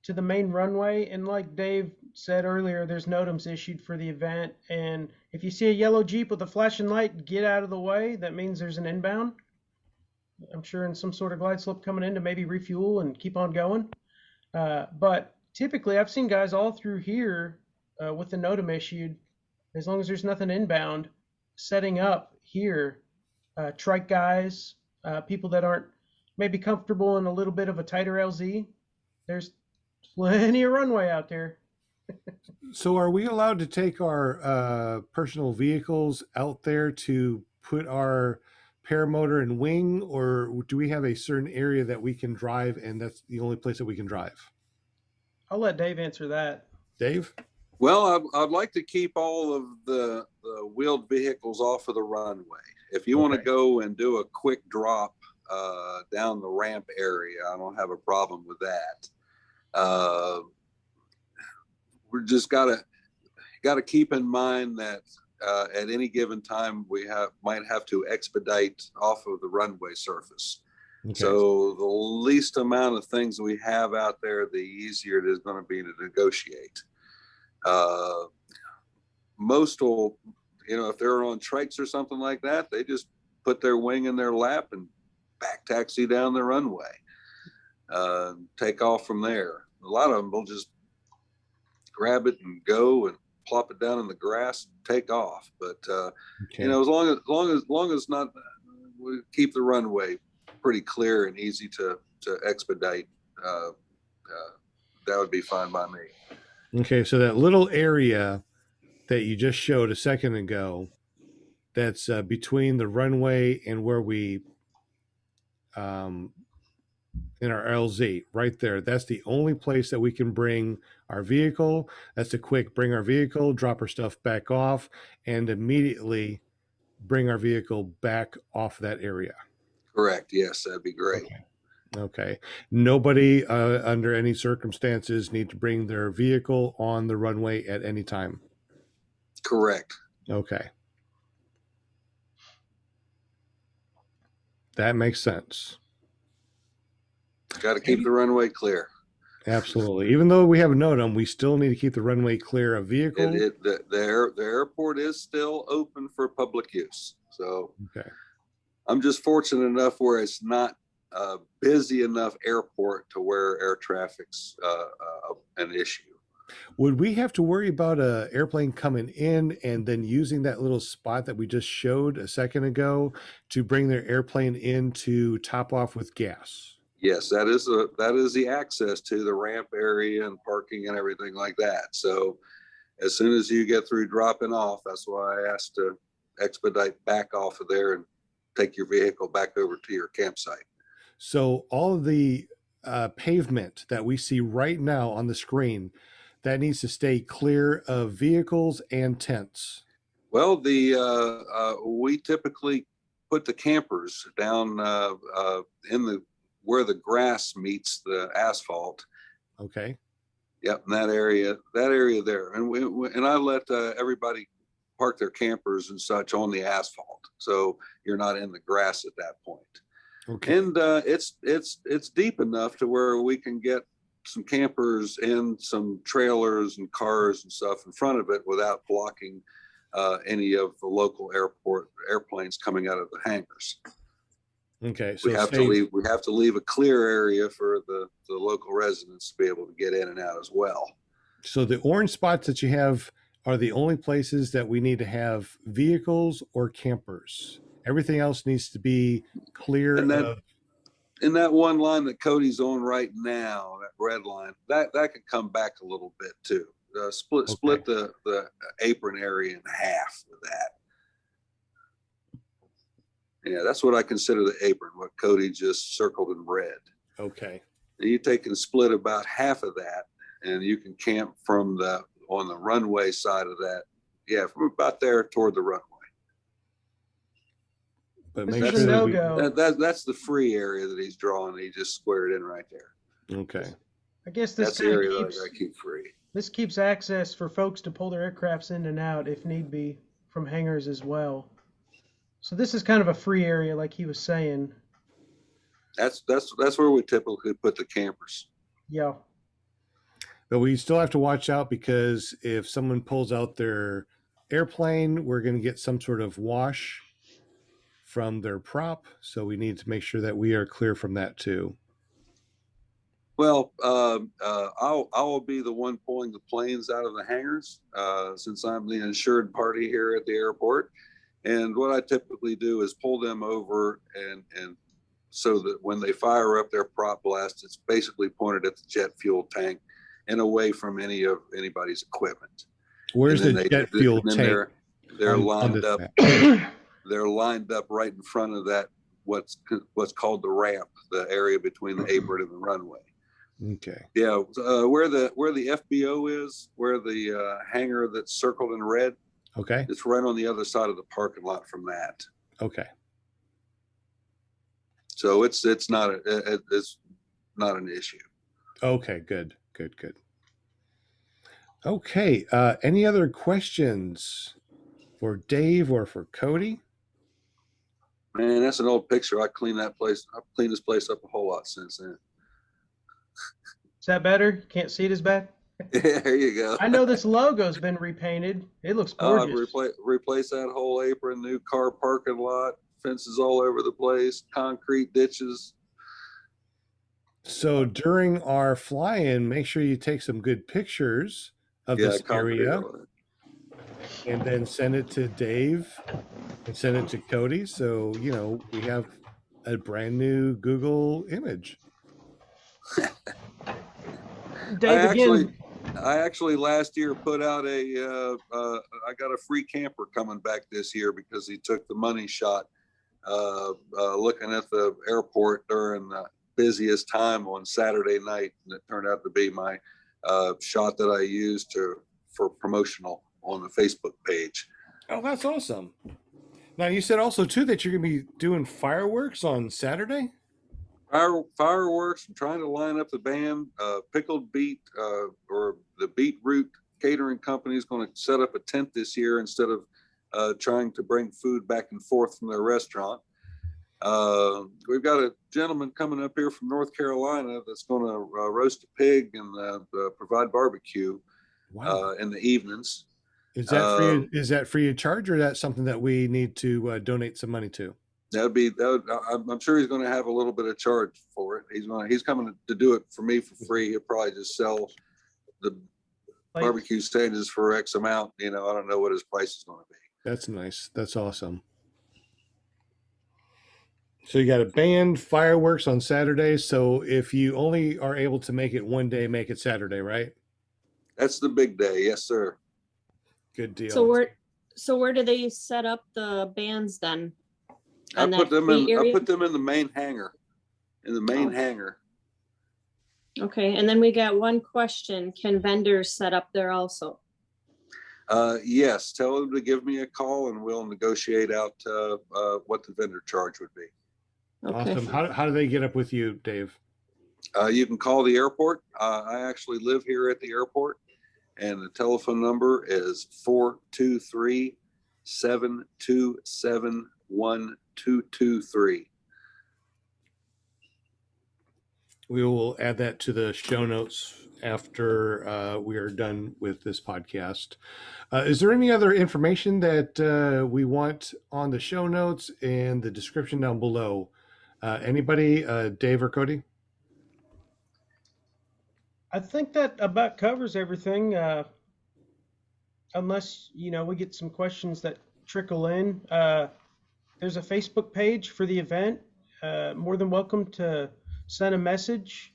to the main runway. And like Dave said earlier, there's NOTAMs issued for the event. And if you see a yellow Jeep with a flashing light, get out of the way. That means there's an inbound. I'm sure in some sort of glide slope coming in to maybe refuel and keep on going. But typically I've seen guys all through here with the NOTAM issued, as long as there's nothing inbound, setting up here. Trike guys, people that aren't maybe comfortable in a little bit of a tighter LZ. There's plenty of runway out there. So are we allowed to take our personal vehicles out there to put our paramotor and wing, or do we have a certain area that we can drive and that's the only place that we can drive? I'll let Dave answer that. Dave? Well, I'd like to keep all of the wheeled vehicles off of the runway. If you want to go and do a quick drop down the ramp area, I don't have a problem with that. We're just gotta keep in mind that at any given time we might have to expedite off of the runway surface. Okay. So the least amount of things we have out there, the easier it is going to be to negotiate. Most will, if they're on trikes or something like that, they just put their wing in their lap and back taxi down the runway, take off from there. A lot of them will just grab it and go and plop it down in the grass and take off. But as long as not, we keep the runway pretty clear and easy to expedite, that would be fine by me. Okay, so that little area that you just showed a second ago, that's between the runway and where we in our LZ right there, that's the only place that we can bring our vehicle. That's a quick bring our vehicle, drop our stuff back off, and immediately bring our vehicle back off that area. Correct. Yes, that'd be great. Okay. Nobody under any circumstances need to bring their vehicle on the runway at any time. Correct. Okay. That makes sense. Got to keep the runway clear. Absolutely. Even though we have a NOTAM, we still need to keep the runway clear of vehicles. The airport is still open for public use. So Okay. I'm just fortunate enough where it's not a busy enough airport to where air traffic's an issue. Would we have to worry about a airplane coming in and then using that little spot that we just showed a second ago to bring their airplane in to top off with gas? Yes, that is the access to the ramp area and parking and everything like that. So as soon as you get through dropping off, that's why I asked to expedite back off of there and take your vehicle back over to your campsite. So all of the pavement that we see right now on the screen, that needs to stay clear of vehicles and tents. Well, we typically put the campers down in where the grass meets the asphalt. Okay. Yep, in that area there, and I let everybody park their campers and such on the asphalt, so you're not in the grass at that point. Okay. And it's deep enough to where we can get some campers and some trailers and cars and stuff in front of it without blocking any of the local airplanes coming out of the hangars. Okay. So we have to leave a clear area for the local residents to be able to get in and out as well. So the orange spots that you have are the only places that we need to have vehicles or campers. Everything else needs to be clear of. In that one line that Cody's on right now, that red line, that could come back a little bit too. Split the apron area in half with that. Yeah, that's what I consider the apron, what Cody just circled in red. Okay. You take and split about half of that, and you can camp on the runway side of that. Yeah, from about there toward the runway. But Mr. make sure No-Go. that's the free area that he's drawing. He just squared in right there. Okay. I guess this That's the kind area of that I keep free. this keeps access for folks to pull their aircrafts in and out if need be from hangars as well. So this is kind of a free area, like he was saying. That's where we typically put the campers. Yeah. But we still have to watch out, because if someone pulls out their airplane, we're going to get some sort of wash from their prop. So we need to make sure that we are clear from that too. Well, I'll be the one pulling the planes out of the hangars since I'm the insured party here at the airport. And what I typically do is pull them over and so that when they fire up their prop blast, it's basically pointed at the jet fuel tank and away from anybody's equipment. Where's the jet fuel tank? They're lined up. They're lined up right in front of that what's called the ramp, the area between the apron and the runway. Okay. Yeah, where the FBO is, where the hangar that's circled in red. Okay. It's right on the other side of the parking lot from that. Okay. So it's not an issue. Okay. Good. Okay. Any other questions for Dave or for Cody? Man, that's an old picture. I've cleaned this place up a whole lot since then. Is that better? Can't see it as bad? Yeah, there you go. I know this logo's been repainted. It looks gorgeous. Replace that whole apron, new car parking lot, fences all over the place, concrete ditches. So during our fly-in, make sure you take some good pictures of this area and then send it to Dave and send it to Cody. So, we have a brand new Google image. Dave, I actually last year put out I got a free camper coming back this year because he took the money shot looking at the airport during the busiest time on Saturday night. And it turned out to be my shot that I used for promotional on the Facebook page. Oh, that's awesome. Now, you said also, too, that you're going to be doing fireworks on Saturday? Fireworks. I'm trying to line up the band. Pickled Beet or the Beetroot Catering Company is going to set up a tent this year instead of trying to bring food back and forth from their restaurant. We've got a gentleman coming up here from North Carolina that's going to roast a pig and provide barbecue Wow. in the evenings. Is that free? Is that free of charge, or that's something that we need to donate some money to? I'm sure he's going to have a little bit of charge for it. He's coming to do it for me for free. He'll probably just sell the barbecue stages for X amount. I don't know what his price is going to be. That's nice. That's awesome. So you got a band, fireworks on Saturday. So if you only are able to make it one day, make it Saturday, right? That's the big day. Yes, sir. Good deal. So where do they set up the bands then? I put them in the main hangar. Okay, and then we got one question. Can vendors set up there also? Yes, tell them to give me a call and we'll negotiate out what the vendor charge would be. Okay. Awesome. How do they get up with you, Dave? You can call the airport. I actually live here at the airport, and the telephone number is 423-727-1223. We will add that to the show notes after we are done with this podcast. Is there any other information that we want on the show notes and the description down below? Anybody, Dave or Cody? I think that about covers everything. Unless, we get some questions that trickle in. There's a Facebook page for the event. More than welcome to send a message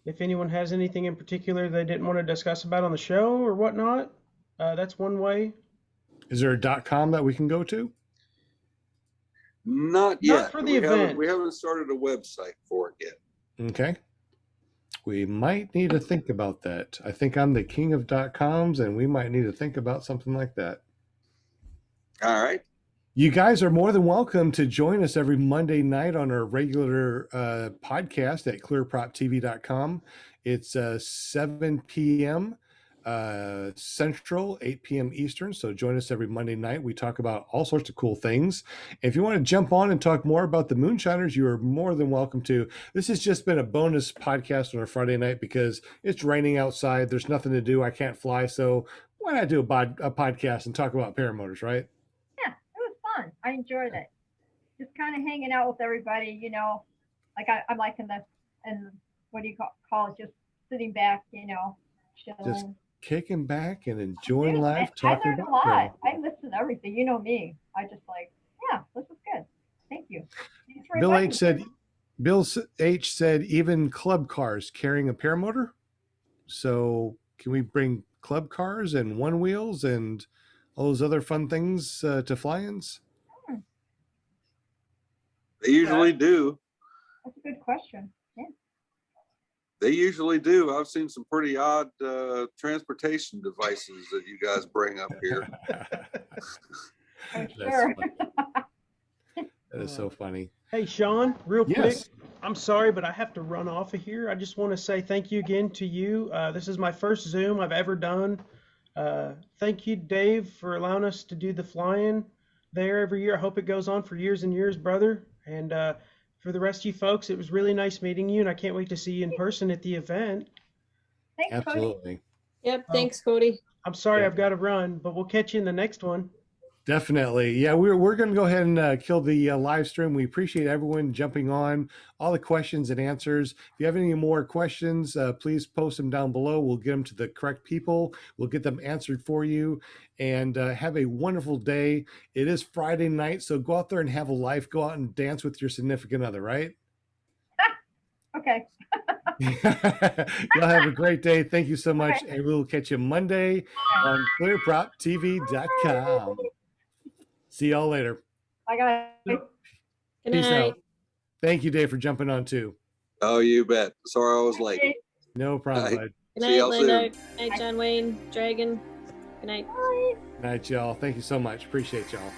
if anyone has anything in particular they didn't want to discuss about on the show or whatnot. That's one way. Is there a .com that we can go to? Not yet. Not for the event. We haven't started a website for it yet. Okay. We might need to think about that. I think I'm the king of .coms, and we might need to think about something like that. All right. You guys are more than welcome to join us every Monday night on our regular podcast at clearproptv.com. It's 7 p.m. Central, 8 p.m. Eastern. So join us every Monday night. We talk about all sorts of cool things. If you want to jump on and talk more about the Moonshiners, you are more than welcome to. This has just been a bonus podcast on a Friday night because it's raining outside. There's nothing to do. I can't fly. So why not do a podcast and talk about paramotors, right? Yeah, it was fun. I enjoyed it. Just kind of hanging out with everybody, like I'm liking this, and what do you call it? Just sitting back, chilling. Just kicking back and enjoying life. I learned a lot. I listen to everything. You know me. I just this is good. Thank you. Bill H said even club cars carrying a paramotor. So can we bring club cars and one wheels and all those other fun things to fly-ins? They usually do. That's a good question. Yeah. They usually do. I've seen some pretty odd transportation devices that you guys bring up here. I'm sure. That is so funny. Hey, Sean, real quick. Yes. I'm sorry, but I have to run off of here. I just want to say thank you again to you. This is my first Zoom I've ever done. Thank you, Dave, for allowing us to do the flying there every year. I hope it goes on for years and years, brother. And for the rest of you folks, it was really nice meeting you, and I can't wait to see you in person at the event. Thanks, Absolutely. Cody. Yep. Thanks, Cody. I'm sorry I've got to run, but we'll catch you in the next one. Definitely. Yeah, we're going to go ahead and kill the live stream. We appreciate everyone jumping on, all the questions and answers. If you have any more questions, please post them down below. We'll get them to the correct people. We'll get them answered for you. And have a wonderful day. It is Friday night, so go out there and have a life. Go out and dance with your significant other, right? Okay. Y'all have a great day. Thank you so much. Okay. And we'll catch you Monday on clearproptv.com. See y'all later. Bye, guys. Good Peace night. out. Thank you, Dave, for jumping on too. Oh, you bet. Sorry I was late. No problem, Bye. bud. Good See night, y'all Linda. soon. Good night, John Wayne, Dragon. Good night. Bye. Good night, y'all. Thank you so much. Appreciate y'all.